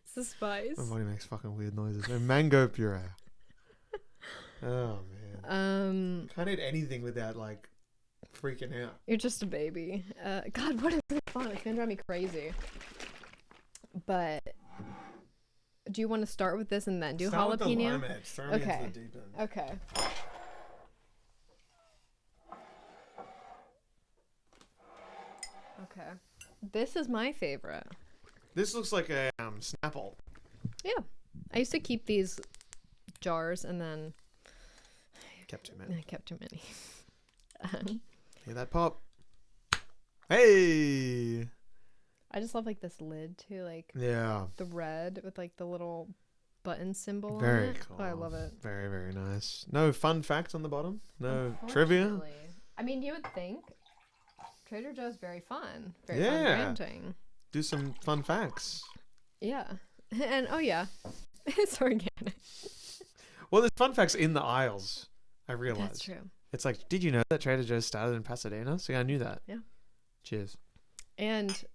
It's the spice. My body makes fucking weird noises. And mango puree. Oh man. Can't eat anything without like freaking out. You're just a baby. God, what is this fun? It's gonna drive me crazy. But do you want to start with this and then do Start with the jalapeno? lime edge. Throw me into the deep end. Okay. Okay. This is my favorite. This looks like a Snapple. Yeah. I used to keep these jars and then Kept too many. I kept too many. Hear that pop? Hey. I just love like this lid too, like Yeah. the red with like the little button symbol Very on it. cool. Oh, I love it. Very, very nice. No fun fact on the bottom? No trivia? Unfortunately. I mean, you would think Trader Joe's very fun. Very fun Yeah. branding. Do some fun facts. Yeah. And oh yeah. It's organic. Well, there's fun facts in the aisles. I realized. That's true. It's like, did you know that Trader Joe's started in Pasadena? See, I knew that. Yeah. Cheers. And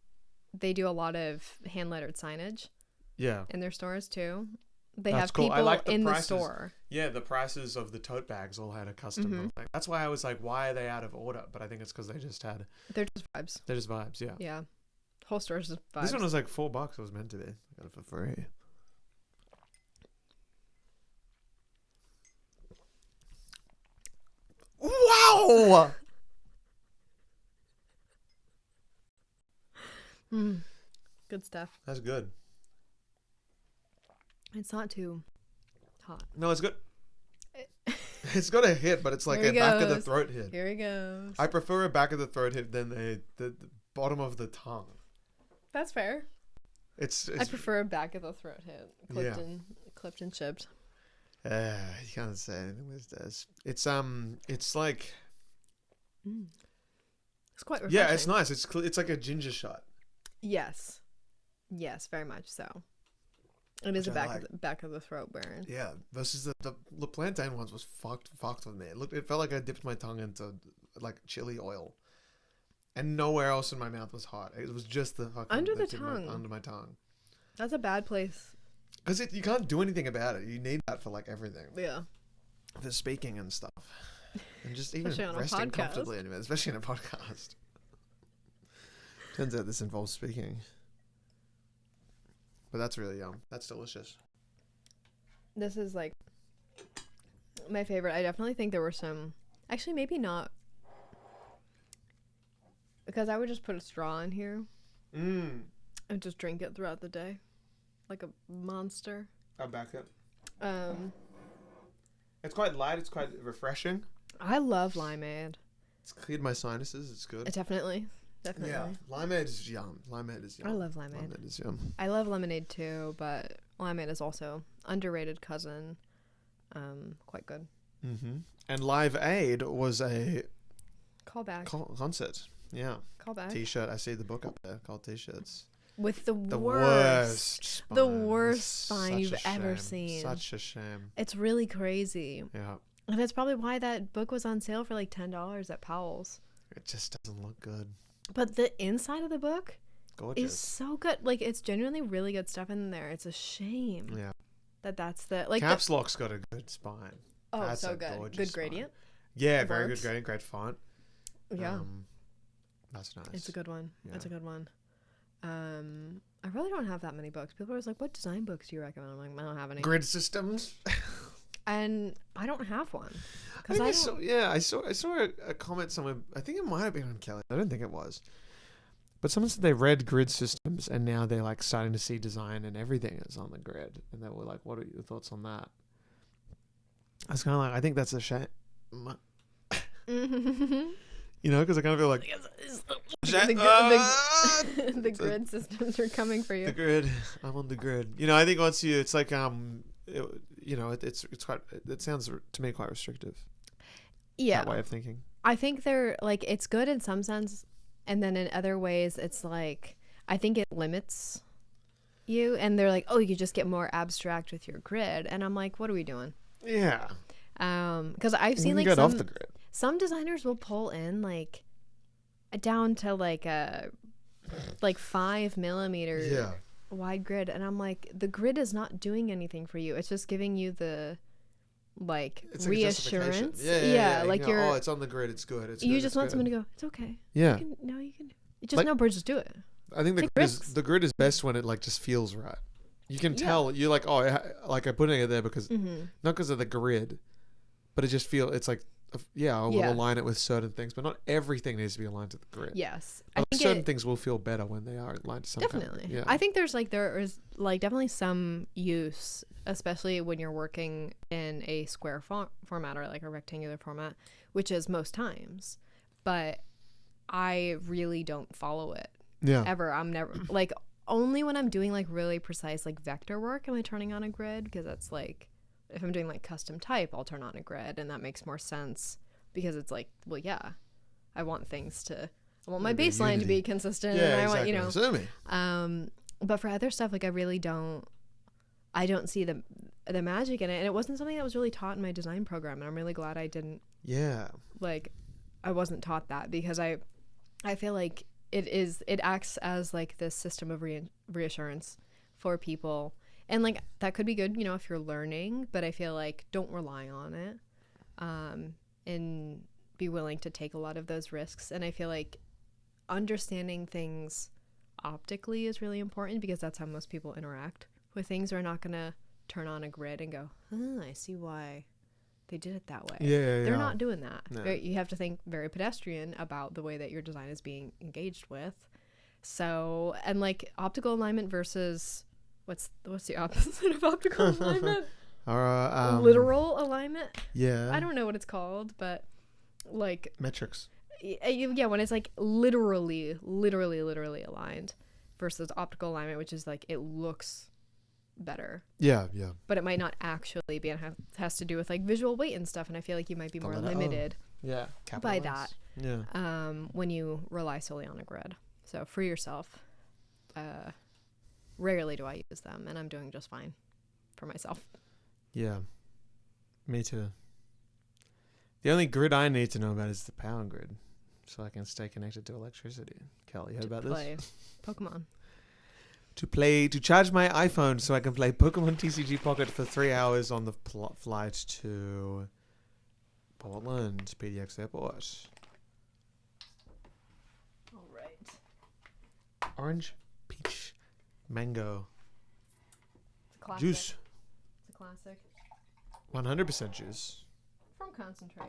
they do a lot of hand lettered signage Yeah. in their stores too. They That's have cool. I people like the in prices. the store. Yeah, the prices of the tote bags all had a custom little thing. That's why I was like, why are they out of order? But I think it's because they just had. They're just vibes. They're just vibes, yeah. Yeah. Whole store's just vibes. This one was like $4. It was meant to be. I got it for free. Wow! Good stuff. That's good. It's not too hot. No, it's good. It's got a hit, but it's like Here a he back of the goes. throat hit. Here he goes. I prefer a back of the throat hit than the bottom of the tongue. That's fair. It's I prefer a back of the throat hit, Yeah. clipped and chipped. you can't say anything with this. It's like It's quite refreshing. yeah, it's nice. It's like a ginger shot. Yes, very much so. It is Which a I like. back of the throat burn. Yeah, versus the plantain ones was fucked with me. It felt like I dipped my tongue into like chili oil, and nowhere else in my mouth was hot. It was just the fucking Under the tip tongue. under my tongue. That's a bad place. Because you can't do anything about it. You need that for like everything, Yeah. for speaking and stuff, and just even Especially on a resting podcast. comfortably. Anyway, especially in a podcast. Turns out this involves speaking, but that's really yum. That's delicious. This is like my favorite. I definitely think there were some. Actually, maybe not. Because I would just put a straw in here and just drink it throughout the day, like a monster. I'll back it. It's quite light. It's quite refreshing. I love limeade. It's cleared my sinuses. It's good. Definitely. Yeah, limeade is yum. Limeade is yum. I love limeade. Limeade is yum. I love lemonade too, but limeade is also underrated cousin. Quite good. Mm-hmm. And Live Aid was a Callback. concert. Yeah. Callback. T-shirt. I see the book up there called T-shirts. With the The worst. spine. The It's worst spine such you've a ever shame. seen. Such a shame. It's really crazy. Yeah. And that's probably why that book was on sale for like $10 at Powell's. It just doesn't look good. But the inside of the book Gorgeous. is so good. Like, it's genuinely really good stuff in there. It's a shame Yeah. that's the like. Caps Lock's got a good spine. Oh, That's so a good. gorgeous Good spine. gradient. Yeah, very good Fonts. gradient. Great font. Yeah, That's nice. it's a good one. Yeah. It's a good one. I really don't have that many books. People are always like, "What design books do you recommend?" I'm like, "I don't have any." Grid systems. And I don't have one I because think I I don't. saw a comment somewhere. I think it might have been on Kelly. I don't think it was. But someone said they read grid systems and now they're like starting to see design and everything is on the grid. And they were like, "What are your thoughts on that?" I was kind of like, I think that's a shame. You know, because I kind of feel like The grid systems are coming for the you. grid. I'm on the grid. You know, I think once it's like it's quite. It sounds to me quite restrictive. Yeah, That way of thinking. I think they're like it's good in some sense, and then in other ways it's like I think it limits you. And they're like, oh, you could just get more abstract with your grid, and I'm like, what are we doing? Yeah. Because I've seen We like can get off the grid. some designers will pull in like down to like a 5 millimeter Yeah. wide grid, and I'm like, the grid is not doing anything for you. It's just giving you the like It's like a justification. reassurance. Yeah. Like you know, you're oh, it's on the grid. It's good. It's you good, just it's want good. someone to go, it's okay. Yeah. You can just Like- no birds, just do it. I think Take risks. the grid is best when it like just feels right. You can Yeah. tell. You're like, oh, like I'm putting it there because Mm-hmm. not because of the grid, but it just it's like, yeah, I will Yeah. align it with certain things, but not everything needs to be aligned to the grid. Yes, I Like, think certain things will feel better when they are aligned to something. definitely. Yeah. I think there is like definitely some use, especially when you're working in a square format or like a rectangular format, which is most times. But I really don't follow it yeah. ever. I'm never like only when I'm doing like really precise like vector work am I turning on a grid, because that's like if I'm doing like custom type, I'll turn on a grid, and that makes more sense because it's like, well, yeah, I want my Maybe baseline to unity. be consistent, Yeah, and I exactly. want, Sue me. but for other stuff, like I really don't see the magic in it, and it wasn't something that was really taught in my design program, and I'm really glad I didn't Yeah. I wasn't taught that, because I feel like it acts as like this system of reassurance for people, and like that could be good, if you're learning, but I feel like don't rely on it, and be willing to take a lot of those risks. And I feel like understanding things optically is really important, because that's how most people interact with things. They're not gonna turn on a grid and go, I see why they did it that way. Yeah. They're not doing that. No. You have to think very pedestrian about the way that your design is being engaged with. So, and like optical alignment versus what's the opposite of optical alignment? Or literal alignment. Yeah. I don't know what it's called, but like Metrics. yeah, when it's like literally aligned versus optical alignment, which is like it looks better. Yeah. But it might not actually be, and has to do with like visual weight and stuff. And I feel like you might be more limited Yeah. by that. Yeah. When you rely solely on a grid. So for yourself, rarely do I use them, and I'm doing just fine for myself. Yeah. Me too. The only grid I need to know about is the power grid, so I can stay connected to electricity. Kelly, you heard about play this? Pokemon. To charge my iPhone so I can play Pokemon TCG Pocket for 3 hours on the flight to Portland PDX Airport. All right. Orange, peach, mango, It's a classic. juice, It's a classic. 100% juice From concentrate.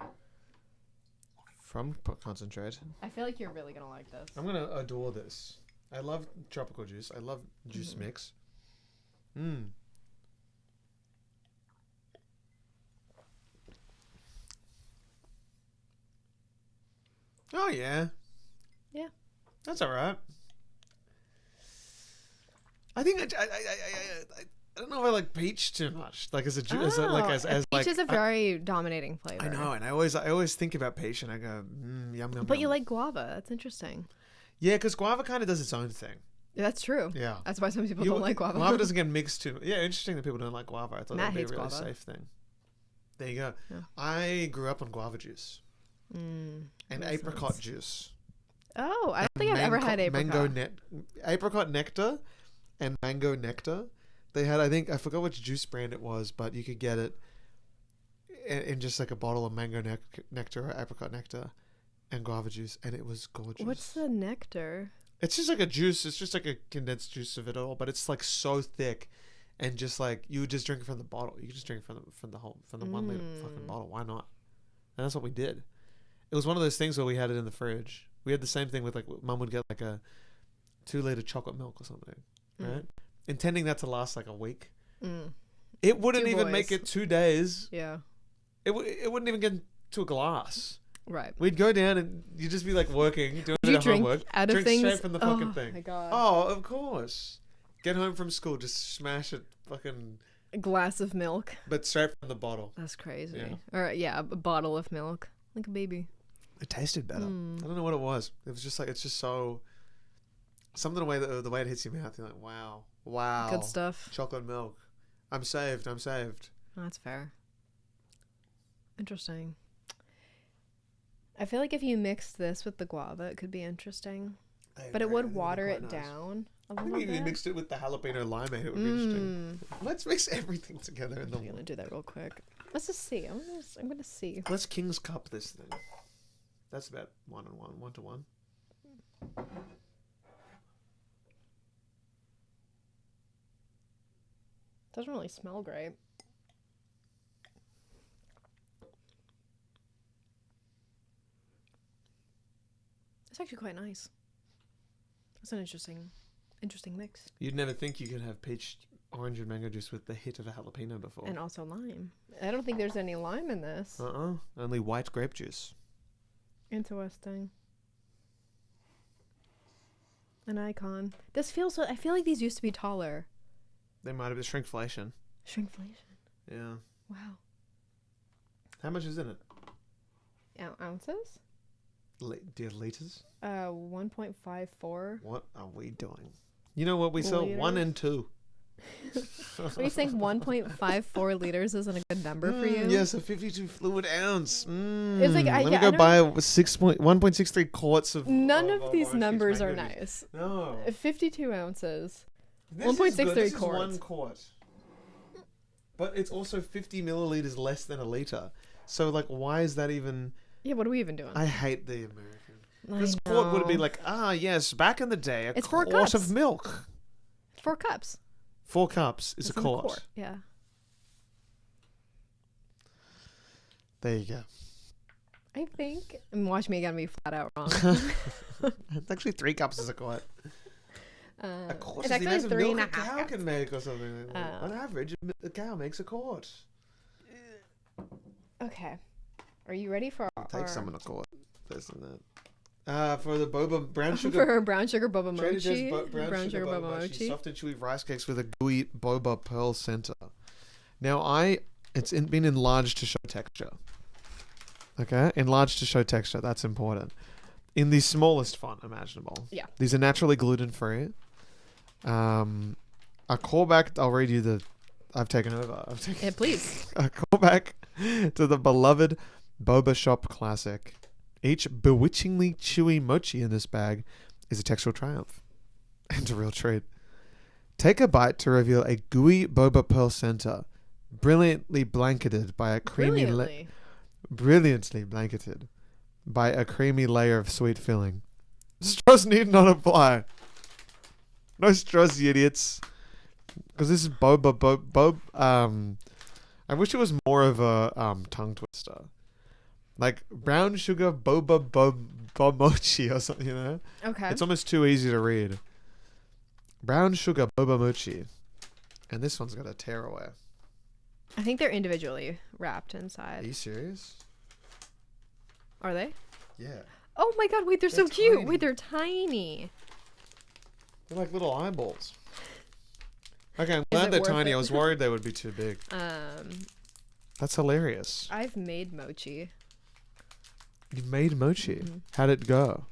from concentrate. I feel like you're really gonna like this. I'm gonna adore this. I love tropical juice. I love juice mix. Oh yeah. Yeah. That's all right. I think I don't know if I like peach too much. Like as a juice, peach is a very dominating flavor. I know, and I always think about peach, and I go, yum yum. But yum. you like guava. That's interesting. Yeah, because guava kind of does its own thing. That's true. Yeah, that's why some people don't like guava. Guava doesn't get mixed too. Yeah, interesting that people don't like guava. I thought Matt that'd be a hates really guava. safe thing. There you go. Yeah. I grew up on guava juice and apricot sense. juice. Oh, I don't think I've ever had apricot. Apricot nectar and mango nectar. They had, I forgot which juice brand it was, but you could get it in just like a bottle of mango nectar or apricot nectar and guava juice, and it was gorgeous. What's the nectar? It's just like a juice. It's just like a condensed juice of it all, but it's like so thick, and just like you would just drink it from the bottle. You could just drink it from the 1 liter fucking bottle. Why not? And that's what we did. It was one of those things where we had it in the fridge. We had the same thing with like Mum would get like a 2 liter chocolate milk or something, right? Intending that to last like a week. It wouldn't even make it 2 days. Yeah. It wouldn't even get to a glass. Right. We'd go down and you'd just be like working, doing a bit of homework. Out of drink things? straight from the fucking thing. Oh my god. Oh, of course. Get home from school, just smash it fucking... A glass of milk. But straight from the bottle. That's crazy. Yeah. Or yeah, a bottle of milk. Like a baby. It tasted better. I don't know what it was. It was just like, it's just so... Something the way it hits your mouth, you're like, wow. Good stuff. Chocolate milk. I'm saved. Oh, that's fair. Interesting. I feel like if you mixed this with the guava, it could be interesting. But it would water it down a little bit. Maybe if you mixed it with the jalapeno limeade, it would be interesting. Let's mix everything together in the... I'm gonna do that real quick. Let's just see. I'm gonna see. Let's King's Cup this thing. That's about 1 to 1. Doesn't really smell great. It's actually quite nice. It's an interesting mix. You'd never think you could have peach, orange, and mango juice with the hit of a jalapeno before. And also lime. I don't think there's any lime in this. Only white grape juice. Interesting. An icon. This feels so... I feel like these used to be taller. They might have been shrinkflation. Yeah. Wow. How much is in it? Ounces? Dear liters? 1.54. What are we doing? You know what we sell? Liters? 1 and 2. Are you saying 1.54 liters isn't a good number for you? Yes, a 52 fluid ounce. It's like, Let me go buy 1.63 quarts of... None of these orange numbers mango are juice. nice. No. 52 ounces. This 1.63 is good. This is quarts. 1 quart. But it's also 50 milliliters less than a liter. So, like, why is that even... Yeah, what are we even doing? I hate the American. I This quart would know. be like, yes, back in the day, It's 4 quart cups. of milk. 4 cups. 4 cups is It's a in the quart. Yeah. There you go. I think... And watch me again be flat out wrong. It's actually 3 cups is a quart. A quart It's is the actually amount of three milk and a a half cow cups. can make or something. On average, a cow makes a quart. Okay. Are you ready for Take some in a quart. Less than that. For the boba brown sugar. for brown sugar boba Trader Joe's mochi? brown sugar boba mochi. mochi. Soft and chewy rice cakes with a gooey boba pearl center. Now been enlarged to show texture. Okay, enlarged to show texture. That's important. In the smallest font imaginable. Yeah. These are naturally gluten free. A callback. I'll read you the. I've taken over. Yeah, please. A callback to the beloved boba shop classic. Each bewitchingly chewy mochi in this bag is a textural triumph and a real treat. Take a bite to reveal a gooey boba pearl center, brilliantly blanketed by a creamy brilliantly blanketed by a creamy layer of sweet filling. Straws need not apply. No straws, you idiots. Because this is boba. I wish it was more of a tongue twister. Like brown sugar boba mochi or something, you know? Okay. It's almost too easy to read. Brown sugar boba mochi. And this one's got a tear away. I think they're individually wrapped Are inside. you serious? Are they? Yeah. Oh my god, wait, they're so They're cute. tiny. Wait, they're tiny. They're like little eyeballs. Okay, I'm Is glad it they're worth tiny. it? I was worried they would be too big. That's hilarious. I've made mochi. You made mochi. Mm-hmm. How'd it go?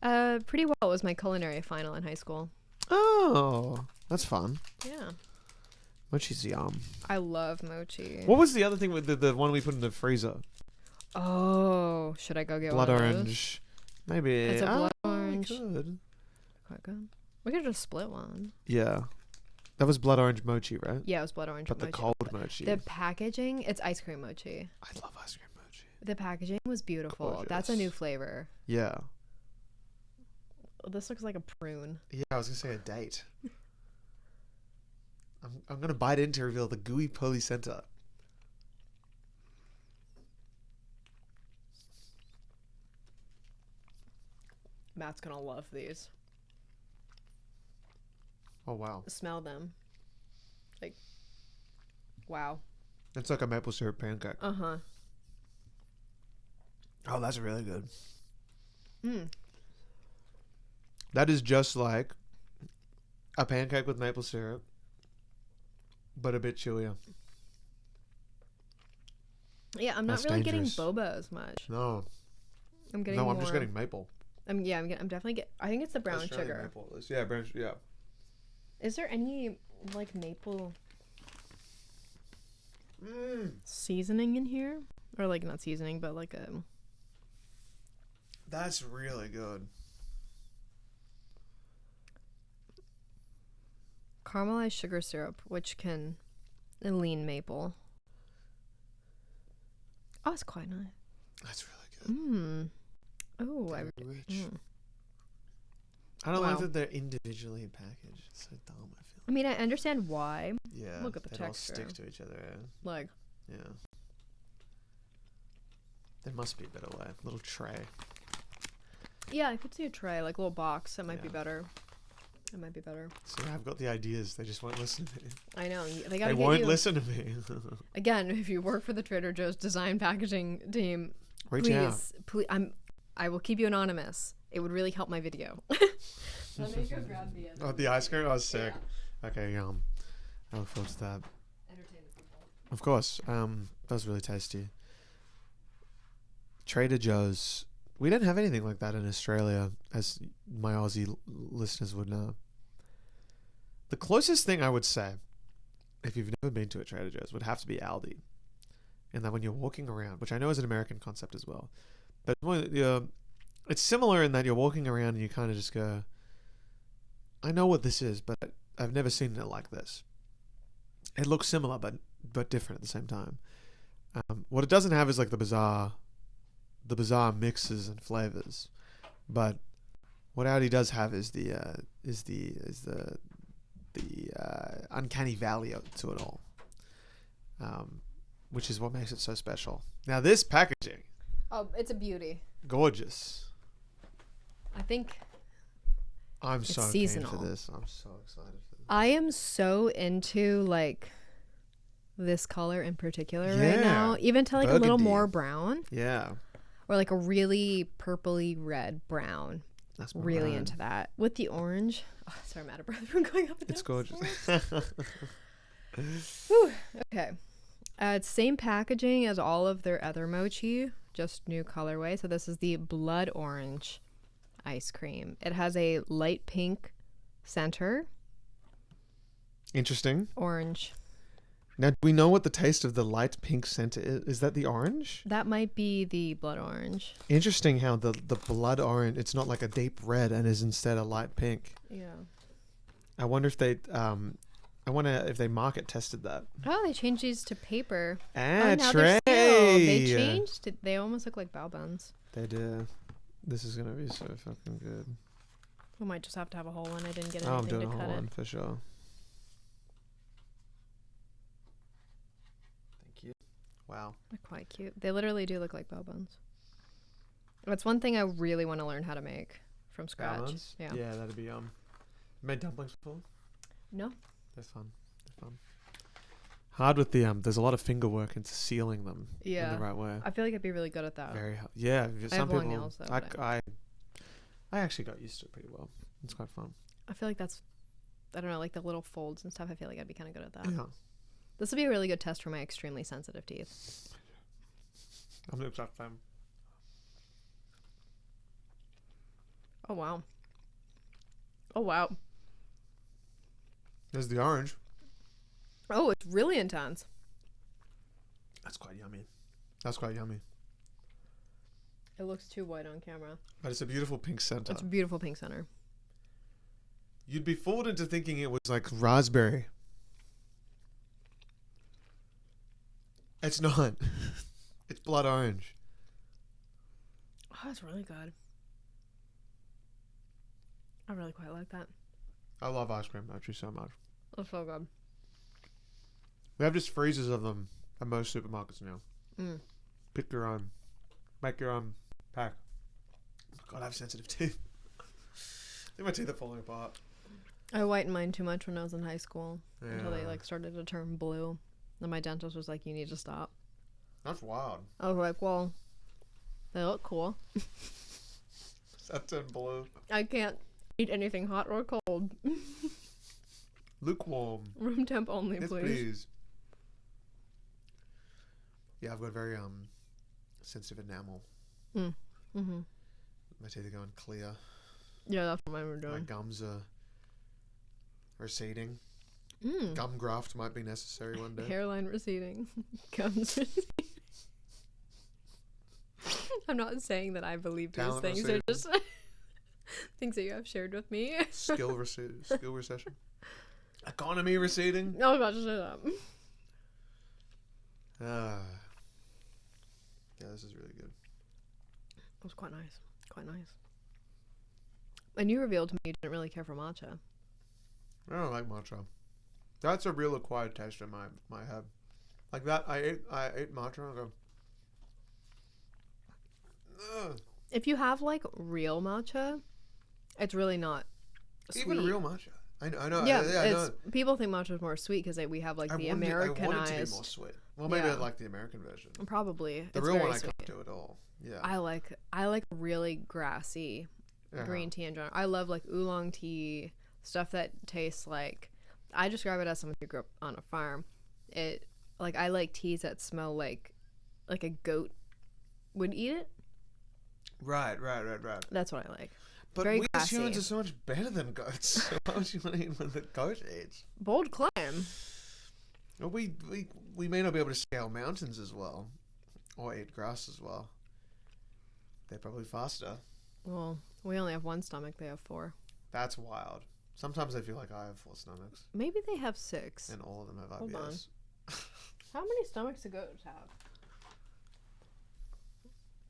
Pretty well. It was my culinary final in high school. Oh, that's fun. Yeah. Mochi's yum. I love mochi. What was the other thing with the one we put in the freezer? Oh, should I go get Blood one of those? orange. Maybe. It's a blood we orange. could. Quite good. We could just split one. Yeah. That was blood orange mochi, right? Yeah, it was blood orange But the mochi. cold mochi. The packaging, it's ice cream mochi. I love ice cream mochi. The packaging was beautiful. That's a Gorgeous. new flavor. Yeah. This looks like a prune. Yeah, I was going to say a date. I'm going to bite in to reveal the gooey pearly center. Matt's gonna love these. Oh, wow. Smell them. Like, wow. It's like a maple syrup pancake. Uh-huh. Oh, that's really good. Mm. That is just like a pancake with maple syrup, but a bit chewier. Yeah, I'm not That's really dangerous. getting boba as much. No. I'm getting No, more. I'm just getting maple. I'm definitely I think it's the brown Australian sugar. maple. Yeah, brown sugar. Yeah. Is there any like maple seasoning in here? Or like not seasoning, but like a That's really good. caramelized sugar syrup, which can lean maple. Oh, it's quite nice. That's really good. Mmm. Oh, Very rich. mm. I don't like Wow. that they're individually packaged. It's so dumb, I feel. I mean, I understand why. Yeah. Look at the they texture. all stick to each other. Like, Yeah. There must be a better way. Little tray. yeah, I could see a tray, like a little box. That might be Yeah. better. It might be better. See, I've got the ideas. They just won't listen to me. I know. They They gotta get won't you. listen to me. Again, if you work for the Trader Joe's design packaging team, Reach out. please, I will keep you anonymous. It would really help my video. Let me go grab the Oh, the ice cream? Oh, sick. Okay, I look forward to that. Entertain the people. Of course. That was really tasty. Trader Joe's. We don't have anything like that in Australia, as my Aussie listeners would know. The closest thing I would say, if you've never been to a Trader Joe's, would have to be Aldi. And that when you're walking around, which I know is an American concept as well, but it's similar in that you're walking around and you kind of just go, I know what this is, but I've never seen it like this. It looks similar, but different at the same time. What it doesn't have is like the bizarre mixes and flavors, but what Aldi does have is the uncanny valley to it all, which is what makes it so special. Now this packaging, Oh, it's a beauty. gorgeous. I think I'm It's so seasonal. keen for this. I'm so excited for this. I am so into like this color in particular right Yeah. now, even to like a little Burgundy. more brown Yeah. or like a really purpley red brown. That's my Really vibe. into that with the orange. Oh, sorry, I'm out of breath from going up and It's down gorgeous. the stairs. Whew, okay. It's same packaging as all of their other mochi, just new colorway. So this is the blood orange ice cream. It has a light pink center, Interesting. orange. Now, do we know what the taste of the light pink center is? Is that the orange? That might be the blood orange. Interesting how the blood orange, it's not like a deep red and is instead a light pink. Yeah. I wonder if they market tested that. Oh, they changed these to paper. Ah, now tray. they're sealed. They changed. They almost look like bao buns. They do. This is gonna be so fucking good. We might just have to have a whole one. I didn't get Oh, I'm anything doing to a cut whole it. one for sure. Thank you. Wow. They're quite cute. They literally do look like bao buns. That's one thing I really want to learn how to make from scratch. Balance? Yeah. Yeah, that'd be made dumplings before? No. They're fun. They're fun. Hard with the there's a lot of finger work into sealing them in Yeah. the right way. I feel like I'd be really good at that. Very hard. Yeah, I have long nails, though, but I actually got used to it pretty well. It's quite fun. I feel like that's, I don't know, like the little folds and stuff. I feel like I'd be kind of good at that. Yeah. This would be a really good test for my extremely sensitive teeth. I'm the exact same. Oh, wow. Oh, wow. There's the orange. Oh, it's really intense. That's quite yummy. That's quite yummy. It looks too white on camera. But it's a beautiful pink center. It's a beautiful pink center. You'd be fooled into thinking it was like raspberry. It's not. It's blood orange. Oh, that's really good. I really quite like that. I love ice cream actually so much. That's so good. We have just freezers of them at most supermarkets now. Mm. Pick your own. Make your own pack. God, I have sensitive teeth. I think my teeth are falling apart. I whitened mine too much when I was in high school until they Yeah. like started to turn blue. And my dentist was like, "You need to stop." That's wild. I was like, "Well, they look cool. That turned blue. I can't eat anything hot or cold. Lukewarm. Room temp only, Yes, please." please. Yeah, I've got very sensitive enamel. Mm-hmm. My teeth are going clear. Yeah, that's what mine were My doing. gums are receding. Mm. Gum graft might be necessary one day. Hairline receding. Gums receding. I'm not saying that I believe these Talent things. They're just things that you have shared with me. Skill recession. Economy receding. I was about to say that. Yeah, this is really good. It was quite nice. Quite nice. And you revealed to me you didn't really care for matcha. I don't like matcha. That's a real acquired taste in my head. Like that, I ate matcha and I go, ugh. If you have like real matcha, it's really not sweet. Even real matcha. I know. Yeah, I know. people think matcha is more sweet because we have like the I want it to be Americanized. more sweet. Well, maybe Yeah. I like the American version. Probably The it's real very one I sweet. can't do at all. Yeah. I like really grassy Uh-huh. green tea in general. I love like oolong tea, stuff that tastes like. I describe it as someone who grew up on a farm. It like I like teas that smell like a goat would eat it. Right. That's what I like. But Very we as grassy. humans are so much better than goats. So why would you want to eat what the goat eats? Bold claim. Well, we may not be able to scale mountains as well, or eat grass as well. They're probably faster. Well, we only have one stomach. They have 4. That's wild. Sometimes I feel like I have 4 stomachs, Maybe they have 6. and all of them have Hold on. IBS. How many stomachs do goats have?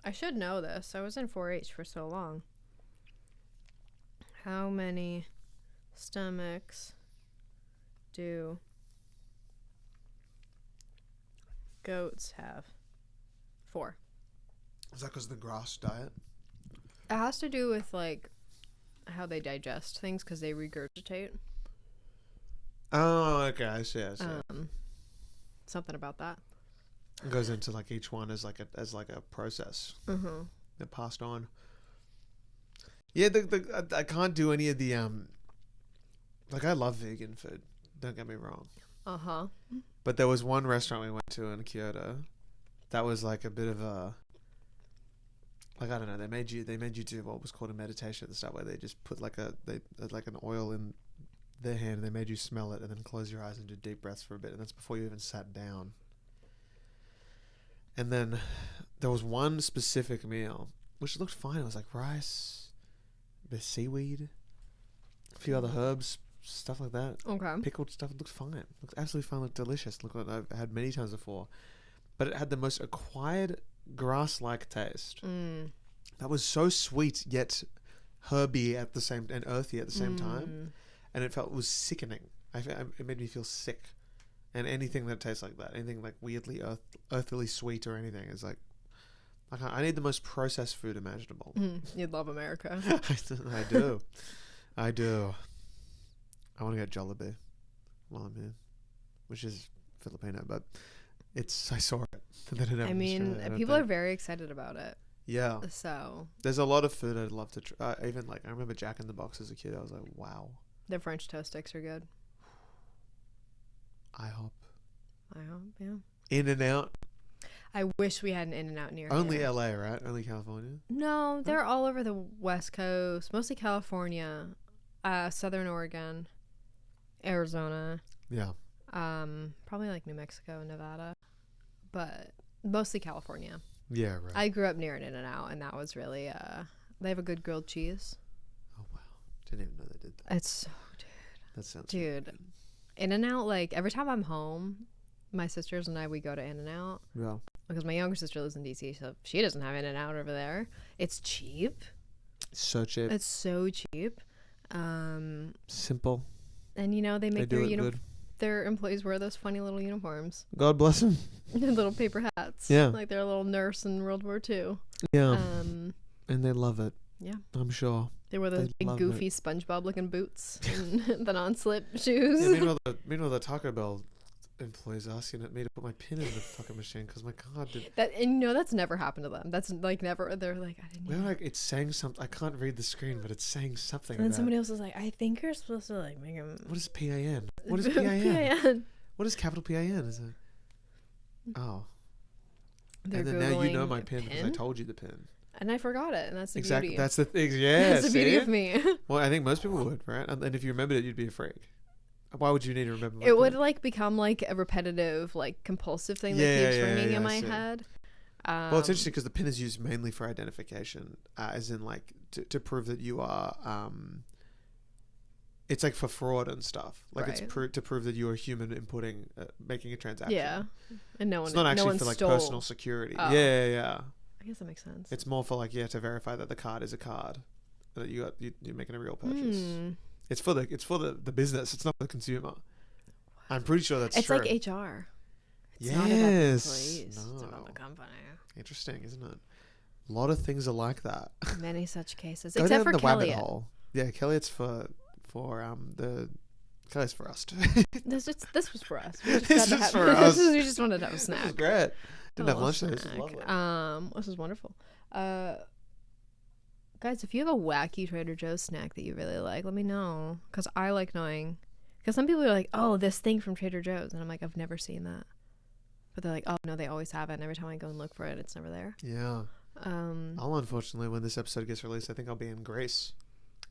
I should know this. I was in 4-H for so long. How many stomachs do goats have? 4. Is that because of the grass diet? It has to do with like how they digest things because they regurgitate. Oh, okay. I see. Something about that. It goes into like each one as like a process. Mm-hmm. They're passed on. Yeah, I can't do any of the like I love vegan food. Don't get me wrong. Uh-huh. But there was one restaurant we went to in Kyoto that was like a bit of a, like, I don't know, they made you do what was called a meditation at the start, where they just put like an oil in their hand and they made you smell it and then close your eyes and do deep breaths for a bit, and that's before you even sat down. And then there was one specific meal which looked fine. It was like rice, a bit of seaweed, a few other herbs, stuff like that. Okay. Pickled stuff. It looked fine. It looked absolutely fine. Looked delicious. Looked like I've had many times before. But it had the most acquired grass-like taste. That was so sweet yet herby at the same, and earthy at the same time. And it was sickening. It made me feel sick. And anything that tastes like that, anything like weirdly earthily sweet or anything, is like, I need the most processed food imaginable. You'd love America. I do. I do. I want to get Jollibee while I'm here, which is Filipino, but I saw it. I mean, people are very excited about it. Yeah. So there's a lot of food I'd love to try. Even like, I remember Jack in the Box as a kid. I was like, wow. Their French toast sticks are good. IHOP. Yeah. In-N-Out. I wish we had an In-N-Out near Only here. LA, right? Only California? No, they're all over the West Coast, mostly California, Southern Oregon, Arizona. Yeah. Probably like New Mexico, Nevada, but mostly California. Yeah, right. I grew up near an In-N-Out, and that was really they have a good grilled cheese. Oh wow, didn't even know they did that. It's so That sounds dude. Good. In-N-Out, like every time I'm home, my sisters and I, we go to In-N-Out. Yeah. Because my younger sister lives in DC, so she doesn't have In-N-Out over there. It's cheap. So cheap. It's so cheap. Simple. And you know they make good. their employees wear those funny little uniforms. God bless them. Little paper hats. Yeah. Like they're a little nurse in World War II. Yeah. And they love it. Yeah. I'm sure. They wear those big goofy SpongeBob looking boots and the non-slip shoes. Yeah, meanwhile, the Taco Bell employees asking me to put my pin in the fucking machine because my card did. That's never happened to them. That's like never. They're like, I didn't. Well, like it's saying something. I can't read the screen, but it's saying something. And then somebody else is like, I think you're supposed to like make them. What is PAN? What is PAN? PAN. What is capital PAN? Is it? Oh. They're and then now you know my pin because I told you the pin. And I forgot it, and that's the exactly. beauty. That's the thing. Yeah, that's the beauty of me. Well, I think most people would, right? And if you remembered it, you'd be a freak. Why would you need to remember? It would like become like a repetitive, like compulsive thing that keeps ringing in my head. Well, it's interesting because the pin is used mainly for identification, as in like to prove that you are. It's like for fraud and stuff. Like right. it's to prove that you're a human inputting, making a transaction. Yeah, and no one. It's not actually for like stole. personal security. Oh. Yeah. I guess that makes sense. It's more for like to verify that the card is a card, that you're making a real purchase. It's for the business. It's not the consumer. Wow. I'm pretty sure that's true. It's like HR. It's yes. not about the employees. No. It's about the company. Interesting, isn't it? A lot of things are like that. Many such cases, Go except down for the rabbit kelliot. hole. Yeah, Kelliot's for Kelliot's for us too. This was for us. This was for us. We just wanted to have a snack. This is great. Didn't have lunch snack. today. This is lovely. This is wonderful. Guys, if you have a wacky Trader Joe's snack that you really like, let me know. Because I like knowing. Because some people are like, oh, this thing from Trader Joe's. And I'm like, I've never seen that. But they're like, oh, no, they always have it. And every time I go and look for it, it's never there. Yeah. I'll unfortunately, when this episode gets released, I think I'll be in Greece.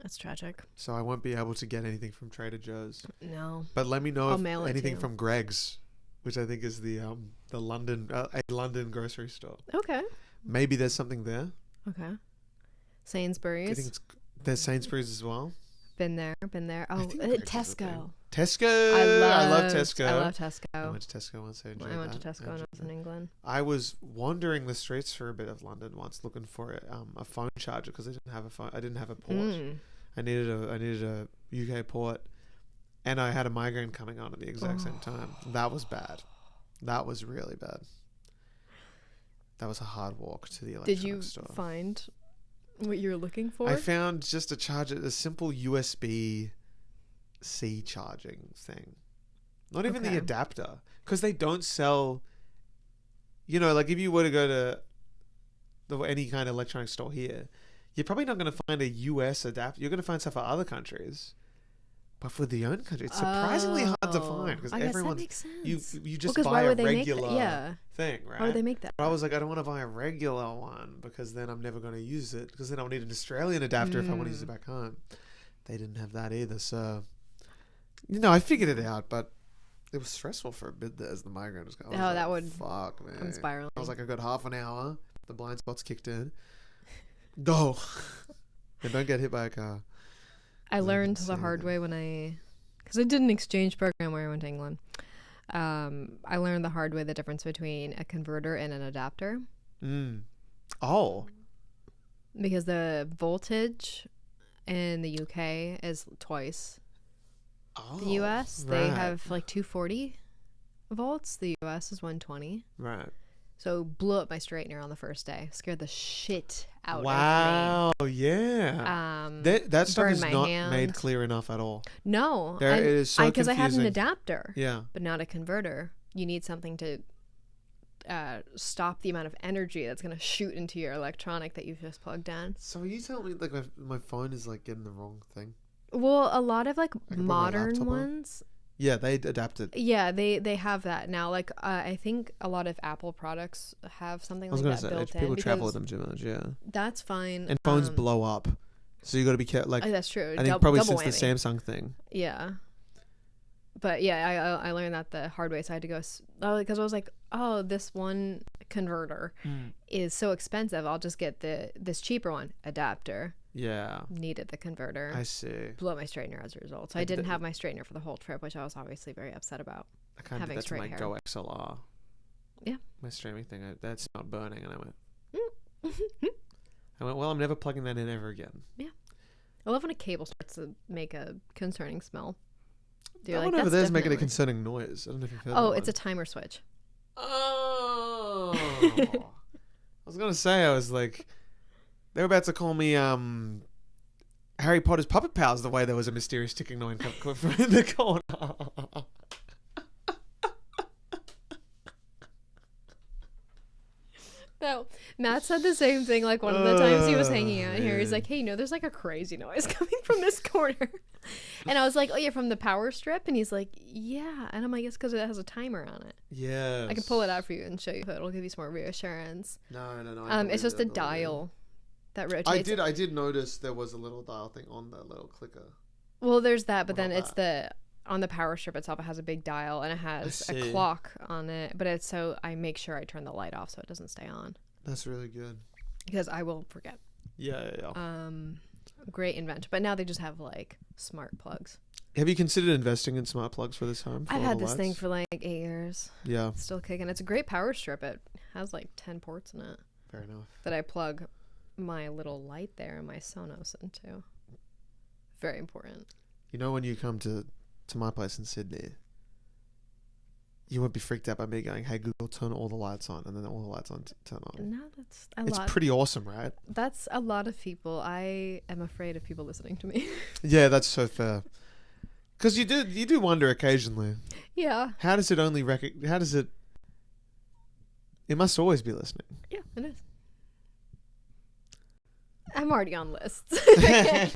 That's tragic. So I won't be able to get anything from Trader Joe's. No. But let me know mail if it anything to you. from Greg's, which I think is the London a London grocery store. Okay. Maybe there's something there. Okay. Sainsbury's. There's Sainsbury's as well. Been there. Oh, Tesco. Tesco. I love Tesco. I love Tesco. I went to Tesco once. I went to Tesco when I was in England. I was wandering the streets for a bit of London once, looking for a phone charger because I didn't have a phone. I didn't have a port. I needed a UK port, and I had a migraine coming on at the exact same time. That was bad. That was really bad. That was a hard walk to the electronics store. Did you find what you're looking for? I found just a simple USB-C charging thing. Not even the adapter, because they don't sell. Like if you were to go to any kind of electronic store here, you're probably not going to find a US adapter. You're going to find stuff for other countries. But for the own country, it's surprisingly hard to find because everyone's that makes sense. you just buy a regular thing, right? Why would they make that? But I was like, I don't want to buy a regular one because then I'm never going to use it because then I'll need an Australian adapter if I want to use it back home. They didn't have that either, so I figured it out, but it was stressful for a bit there as the migraine was going. That would fuck, man. I'm spiraling. I was like, I got half an hour. The blind spots kicked in. Go. And don't get hit by a car. I learned the hard way because I did an exchange program where I went to England. I learned the hard way the difference between a converter and an adapter. Oh. Because the voltage in the UK is twice the US. Right. They have like 240 volts. The US is 120. Right. So blew up my straightener on the first day. Scared the shit out of me. Wow, yeah. That stuff is not made clear enough at all. No. It is so because I had an confusing. adapter. Yeah. But not a converter. You need something to stop the amount of energy that's going to shoot into your electronic that you've just plugged in. So are you telling me like my phone is like getting the wrong thing? Well, a lot of like I can put my modern laptop on? ones. Yeah, they adapted. Yeah, they have that now. Like I think a lot of Apple products have something like that built in. People travel with them too much, yeah. That's fine. And phones blow up. So you got to be careful. Like, that's true. I think probably since whammy. the Samsung thing. Yeah. But yeah, I learned that the hard way. So I had to go because I was like, oh, this one converter is so expensive. I'll just get this cheaper one adapter. Yeah. Needed the converter. I see. Blew up my straightener as a result. So I didn't have my straightener for the whole trip, which I was obviously very upset about. I kind of did that to my Go XLR. Yeah. My streaming thing. That smelled burning, and I went, well, I'm never plugging that in ever again. Yeah. I love when a cable starts to make a concerning smell. That one over there is making a concerning noise. I don't know if you've heard that Oh, it's a timer switch. Oh. I was going to say, I was like, they were about to call me Harry Potter's puppet pals the way there was a mysterious ticking noise coming from the corner. No, Matt said the same thing like one of the times he was hanging out here. He's like, hey, there's like a crazy noise coming from this corner. And I was like, oh, yeah, from the power strip? And he's like, yeah. And I'm like, it's because it has a timer on it. Yeah. I can pull it out for you and show you. It'll give you some more reassurance. No. It's just a dial that rotates. I did notice there was a little dial thing on the little clicker. Well, there's that, but then it's on the power strip itself, it has a big dial and it has a clock on it. But it's so I make sure I turn the light off so it doesn't stay on. That's really good. Because I will forget. Yeah. Great invention. But now they just have like smart plugs. Have you considered investing in smart plugs for this home? I've had this thing for like 8 years. Yeah. It's still kicking. It's a great power strip. It has like 10 ports in it. Fair enough. That I plug my little light there and my Sonos into. Very important. When you come to my place in Sydney, you won't be freaked out by me going, hey, Google, turn all the lights on, and then all the lights turn on. No, that's a lot. It's pretty awesome, right? That's a lot of people. I am afraid of people listening to me. Yeah, that's so fair. Because you do wonder occasionally. Yeah. How does it only it must always be listening. Yeah, it is. I'm already on lists.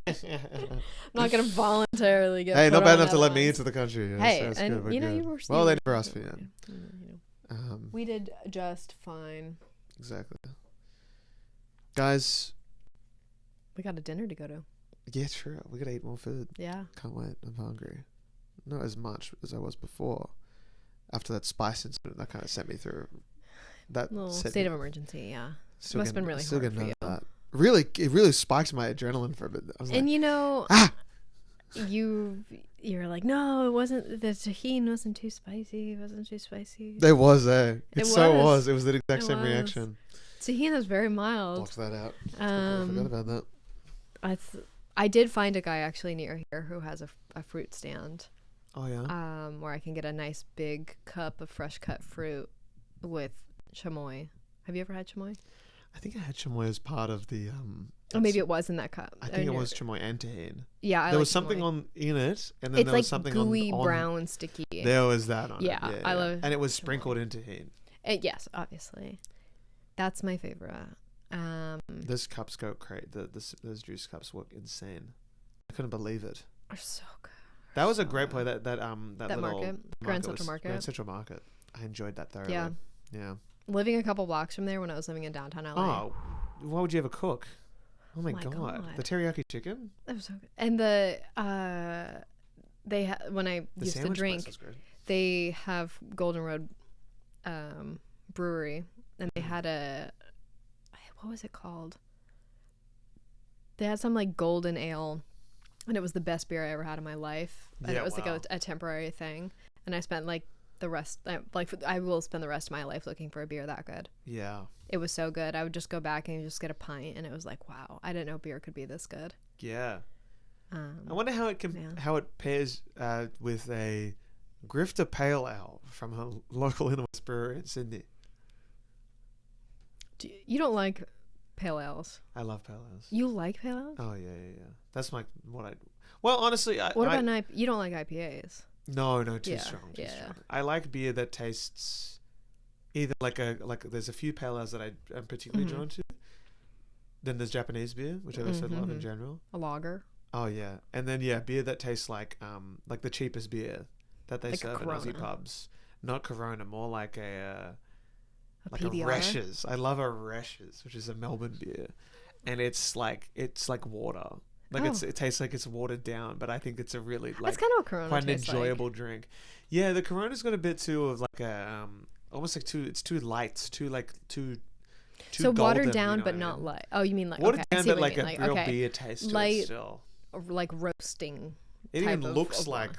I'm not going to voluntarily get. Hey, put not bad on enough to let me list. into the country. Yeah, hey, so and good, you were. Well, they never asked me yet. We did just fine. Exactly. Guys, we got a dinner to go to. Yeah, true. We gotta eat more food. Yeah. Can't wait. I'm hungry. Not as much as I was before. After that spice incident, that kind of sent me through. That little state of emergency. Yeah. Still must have been really hard for you. That. Really, it really spiked my adrenaline for a bit. I was and like, you're like, no, it wasn't. The tahini wasn't too spicy. It wasn't too spicy. It was, eh? It was. It was the exact same was. reaction. Tahini was very mild. Blocked that out. I forgot about that. I did find a guy actually near here who has a fruit stand. Oh yeah. Where I can get a nice big cup of fresh cut fruit with chamoy. Have you ever had chamoy? I think I had chamoy as part of the Or maybe it was in that cup. I think it was chamoy and tahini. Yeah, there was something on in it, and then it's there like was something gooey on brown sticky. There was that on it. Yeah, I love. And it was sprinkled in tahini. Yes, obviously, that's my favorite. Those cups go crazy. Those juice cups work insane. I couldn't believe it. Are so good. That was a great play. That little market, Grand Central Market. Grand Central Market. I enjoyed that thoroughly. Yeah. Living a couple blocks from there when I was living in downtown LA. Oh, why would you ever cook? Oh my god. The teriyaki chicken. That was so good. And the when I used to drink, they have Golden Road Brewery, and they had what was it called? They had some like golden ale, and it was the best beer I ever had in my life. And it was like a temporary thing, and I spent like the rest, I will spend the rest of my life looking for a beer that good. Yeah, it was so good. I would just go back and just get a pint, and it was like, wow, I didn't know beer could be this good. Yeah. I wonder how it pairs with a Grifter Pale Ale from a local Innerwest brewery in Sydney. You don't like pale ales? I love pale ales. You like pale ales? Oh yeah. That's well, honestly, what about you don't like IPAs? No, too strong. Strong. I like beer that tastes either like there's a few pale ales that I'm particularly drawn to. Then there's Japanese beer, which I also love in general. A lager. Oh yeah, and then beer that tastes like the cheapest beer that they serve in Aussie pubs. Not Corona, more like a Resch's. I love a Resch's, which is a Melbourne beer, and it's like water. It tastes like it's watered down, but I think it's a really that's kind of what Corona quite an enjoyable drink. Yeah, the Corona's got a bit too of like a almost like it's too light, too so golden, watered down but not light. Oh, you mean like watered down but like a real beer taste to it still. Like roasting. It even looks like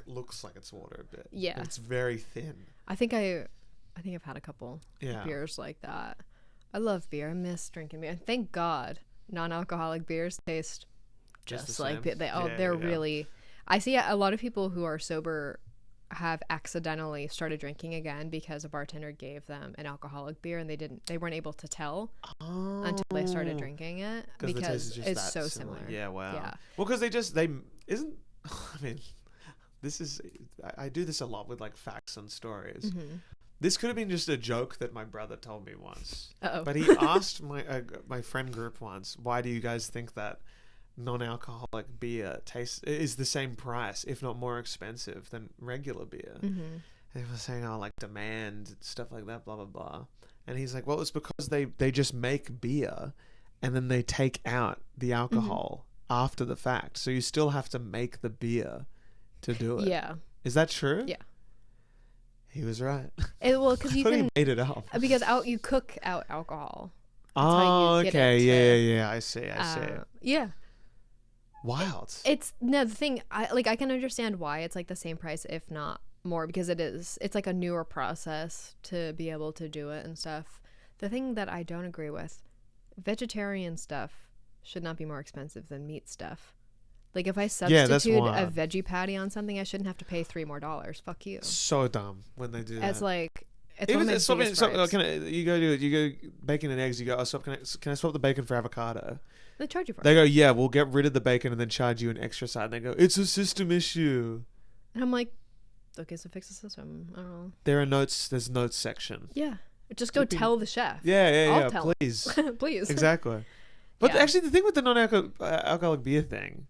it's water a bit. Yeah, it's very thin. I think I've had a couple beers like that. I love beer. I miss drinking beer. Thank God, non-alcoholic beers taste just like they're really. I see a lot of people who are sober have accidentally started drinking again because a bartender gave them an alcoholic beer and they weren't able to tell until they started drinking it because it's so similar. Yeah, wow. Yeah. Well, because I mean, I do this a lot with like facts and stories. This could have been just a joke that my brother told me once. But he asked my friend group once, why do you guys think that non-alcoholic beer is the same price, if not more expensive than regular beer? And he was saying, like demand, stuff like that, blah, blah, blah. And he's like, well, it's because they just make beer and then they take out the alcohol after the fact. So you still have to make the beer to do it. Yeah. Is that true? Yeah. He was right. Well, because you can made it up. Because you cook out alcohol. That's okay. Yeah. I see. Yeah. Wild. It's the thing. I can understand why it's like the same price, if not more, because it's like a newer process to be able to do it and stuff. The thing that I don't agree with, vegetarian stuff should not be more expensive than meat stuff. Like if I substitute a veggie patty on something, I shouldn't have to pay $3 more. Fuck you. So dumb when they do that. It's like you go bacon and eggs. You go, can I swap the bacon for avocado? They charge you for it. They go, yeah, we'll get rid of the bacon and then charge you an extra side. And they go, it's a system issue. And I'm like, okay, so fix the system. I don't know. There's notes section. Yeah. Just go tell the chef. Yeah. Please. Please. Exactly. But actually, the thing with the non-alcoholic beer thing,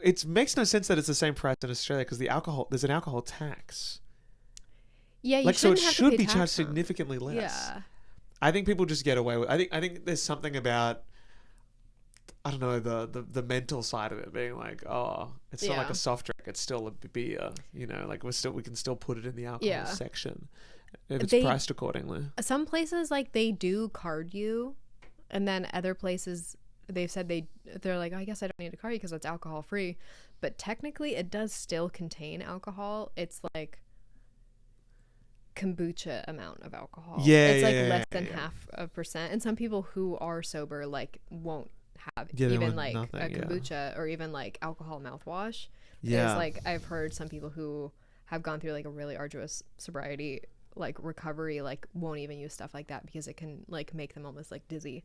it makes no sense that it's the same price in Australia because there's an alcohol tax. Yeah, you so it have should to pay be charged significantly less. Yeah. I think people just get away with. I think there's something about, I don't know, the mental side of it being like, oh, it's not like a soft drink, it's still a beer. You know, like we can still put it in the alcohol section if it's priced accordingly. Some places they do card you, and then other places they've said they're like, oh, I guess I don't need to card you because it's alcohol free, but technically it does still contain alcohol. It's like kombucha amount of alcohol. It's less than 0.5%, and some people who are sober won't have even a kombucha or even alcohol mouthwash. I've heard some people who have gone through a really arduous sobriety like recovery like won't even use stuff like that because it can like make them almost like dizzy.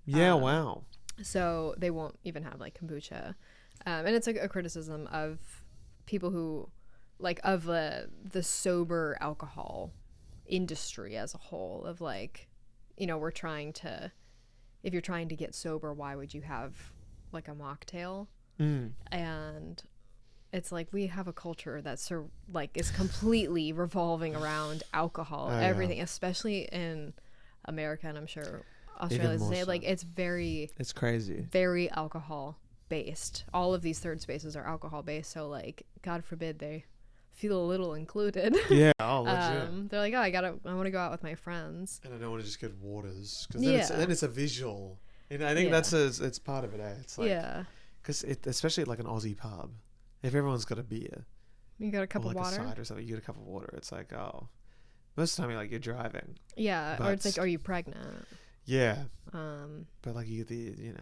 Yeah, wow. So they won't even have like kombucha. And it's like a criticism of people who like of the sober alcohol industry as a whole of like, you know, if you're trying to get sober, why would you have like a mocktail? And it's like we have a culture that's like is completely revolving around alcohol, everything, especially in America, and I'm sure Australia's the same. Like it's crazy, very alcohol based. All of these third spaces are alcohol based, so like God forbid they feel a little included. Yeah, legit. They're like, oh, I want to go out with my friends, and I don't want to just get waters because then it's a visual. And I think it's part of it. It's like because especially like an Aussie pub, if everyone's got a beer, you got a cup of water, a cider or something, you get a cup of water. It's like most of the time you're driving. Yeah, or it's like, are you pregnant? Yeah. But like you get the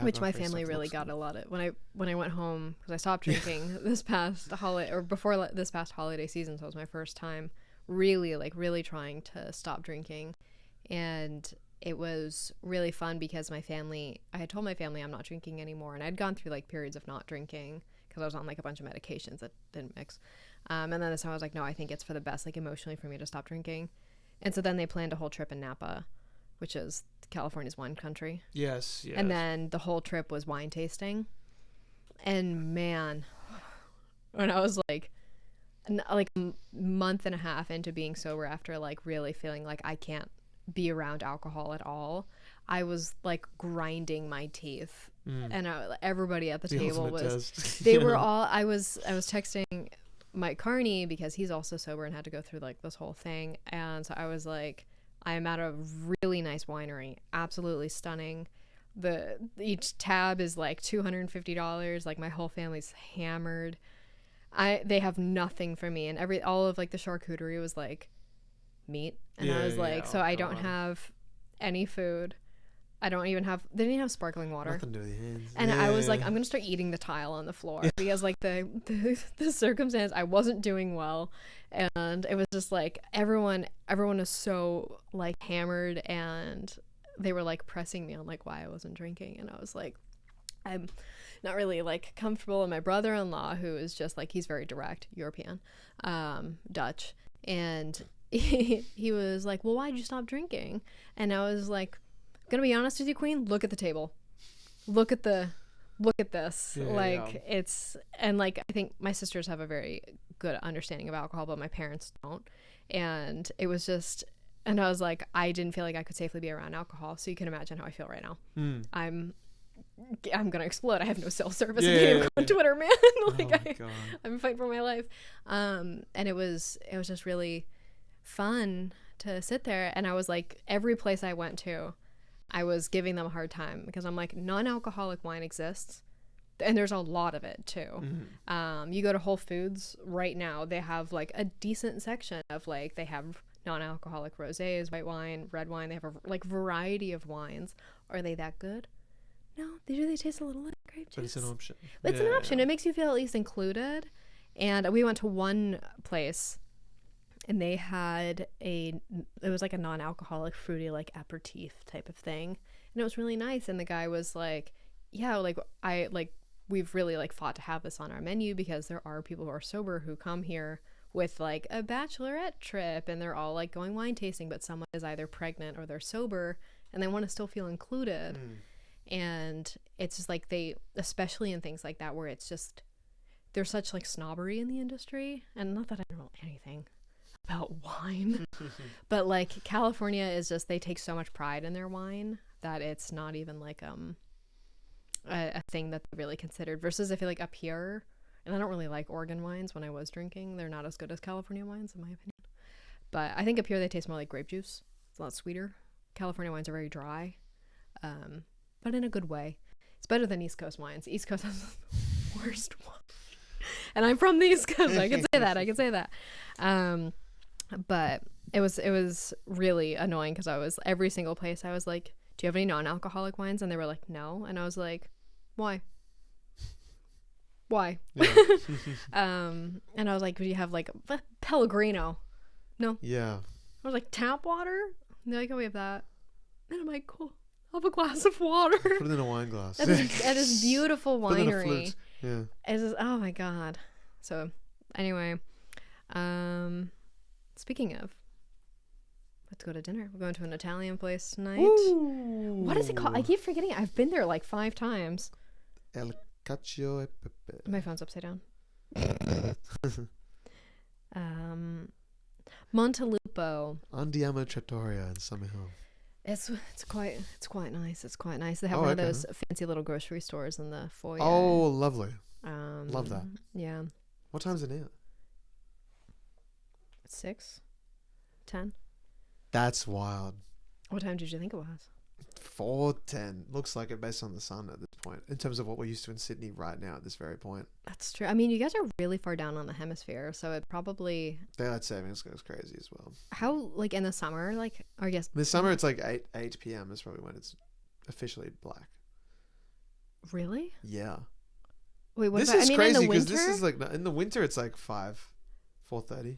which my family really got a lot of when I went home because I stopped drinking this past this past holiday season, so it was my first time really trying to stop drinking, and it was really fun because I had told my family I'm not drinking anymore, and I'd gone through like periods of not drinking because I was on like a bunch of medications that didn't mix, and then this time I was like, no, I think it's for the best like emotionally for me to stop drinking, and so then they planned a whole trip in Napa, which is California's wine country. Yes. And then the whole trip was wine tasting. And man, when I was like a month and a half into being sober after like really feeling like I can't be around alcohol at all, I was like grinding my teeth. And everybody at the table they were all, I was texting Mike Carney because he's also sober and had to go through like this whole thing. And so I was like, I am at a really nice winery, absolutely stunning. Each tab is like $250. Like my whole family's hammered. They have nothing for me, and all of like the charcuterie was like meat, and I was like, so I don't have any food. They didn't even have sparkling water. Nothing to do with your hands. And I was like, I'm gonna start eating the tile on the floor because like the circumstance, I wasn't doing well, and it was just like everyone was so like hammered, and they were like pressing me on like why I wasn't drinking, and I was like, I'm not really like comfortable. And my brother-in-law, who is just like, he's very direct, European, Dutch, and he was like, well, why'd you stop drinking? And I was like, gonna be honest with you, Queen, look at the table, look at this, it's, and like I think my sisters have a very good understanding of alcohol, but my parents don't, and it was just, and I was like, I didn't feel like I could safely be around alcohol, so you can imagine how I feel right now. I'm gonna explode. I have no self-service on Twitter, man. Like I'm fighting for my life, and it was just really fun to sit there, and I was like, every place I went to, I was giving them a hard time because I'm like, non-alcoholic wine exists, and there's a lot of it too. You go to Whole Foods right now, they have like a decent section of like, they have non-alcoholic rosés, white wine, red wine. They have a like variety of wines. Are they that good? No, they taste a little like grape juice. But it's an option. It's an option. It makes you feel at least included. And we went to one place, and they had it was like a non-alcoholic fruity like aperitif type of thing, and it was really nice. And the guy was like, yeah, like we've really like fought to have this on our menu because there are people who are sober who come here with like a bachelorette trip, and they're all like going wine tasting, but someone is either pregnant or they're sober and they want to still feel included. And it's just like they, especially in things like that where it's just, there's such like snobbery in the industry, and not that I don't know anything about wine, but like California is just, they take so much pride in their wine that it's not even like a thing that they really considered, versus I feel like up here, and I don't really like Oregon wines. When I was drinking, they're not as good as California wines in my opinion, but I think up here they taste more like grape juice. It's a lot sweeter. California wines are very dry, but in a good way. It's better than East Coast wines. East Coast has the worst one, and I'm from the East Coast, so I can say that. But it was really annoying because I was, every single place I was like, do you have any non-alcoholic wines? And they were like, no. And I was like, why? Yeah. And I was like, do you have like Pellegrino? No. Yeah. I was like, tap water? And they're like, oh, we have that. And I'm like, cool. I'll have a glass of water. Put it in a wine glass. At this beautiful Put it in a winery. flute. Yeah. It's just, oh my god. So anyway, speaking of, let's go to dinner. We're going to an Italian place tonight. Ooh. What is it called? I keep forgetting. I've been there like 5 times. El Cacio e pepe. My phone's upside down. Montelupo. Andiamo Trattoria in Summerhill. It's quite nice. It's quite nice. They have Oh, one okay. of those fancy little grocery stores in the foyer. Oh, lovely. Love that. Yeah. What time is it now? 6, 10. That's wild. What time did you think it was? 4:10. Looks like it based on the sun at this point. In terms of what we're used to in Sydney right now at this very point. That's true. I mean, you guys are really far down on the hemisphere, so it probably Daylight savings goes crazy as well. how like in the summer, like or I guess This summer it's like 8 p.m. is probably when it's officially black. really. Yeah. Wait, what This about? is I mean, crazy in the because winter. this is like in the winter it's like 4:30.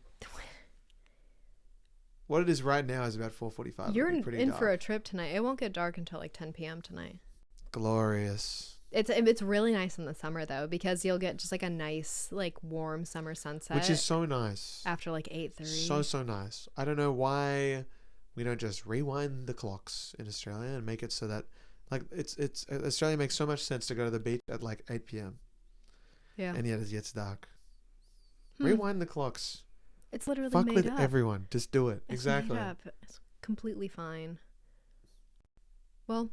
What it is right now is about 4:45. You're It'll be in pretty for a dark. trip tonight. It won't get dark until like 10 p.m. tonight. Glorious. It's really nice in the summer though because you'll get just like a nice like warm summer sunset, Which is so nice. after like 8:30. So nice. I don't know why we don't just rewind the clocks in Australia and make it so that like it's Australia makes so much sense to go to the beach at like 8 p.m. Yeah. and yet it gets dark. Rewind the clocks. It's literally Fuck made with up. everyone. Just do it. It's Exactly. made up. It's completely fine. Well,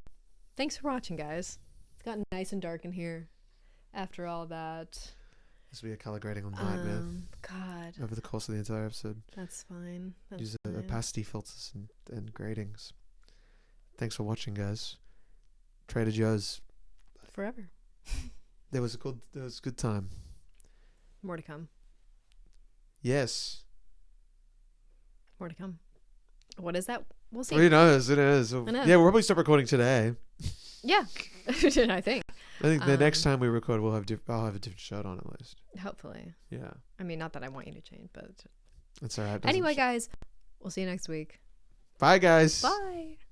thanks for watching, guys. It's gotten nice and dark in here after all that. This will be a color grading on nightmare God, over the course of the entire episode. that's fine. That's Use fine. opacity filters and gradings. Thanks for watching, guys. Trader Joe's. Forever. There was a good time. More to come. Yes. More to come. What is that? We'll see. Who knows? It is. know. Yeah, we'll probably stop recording today. Yeah, I think. I think the next time we record, I'll have a different shirt on at least. Hopefully. Yeah, I mean, not that I want you to change, but that's alright. anyway, guys, we'll see you next week. Bye, guys. Bye.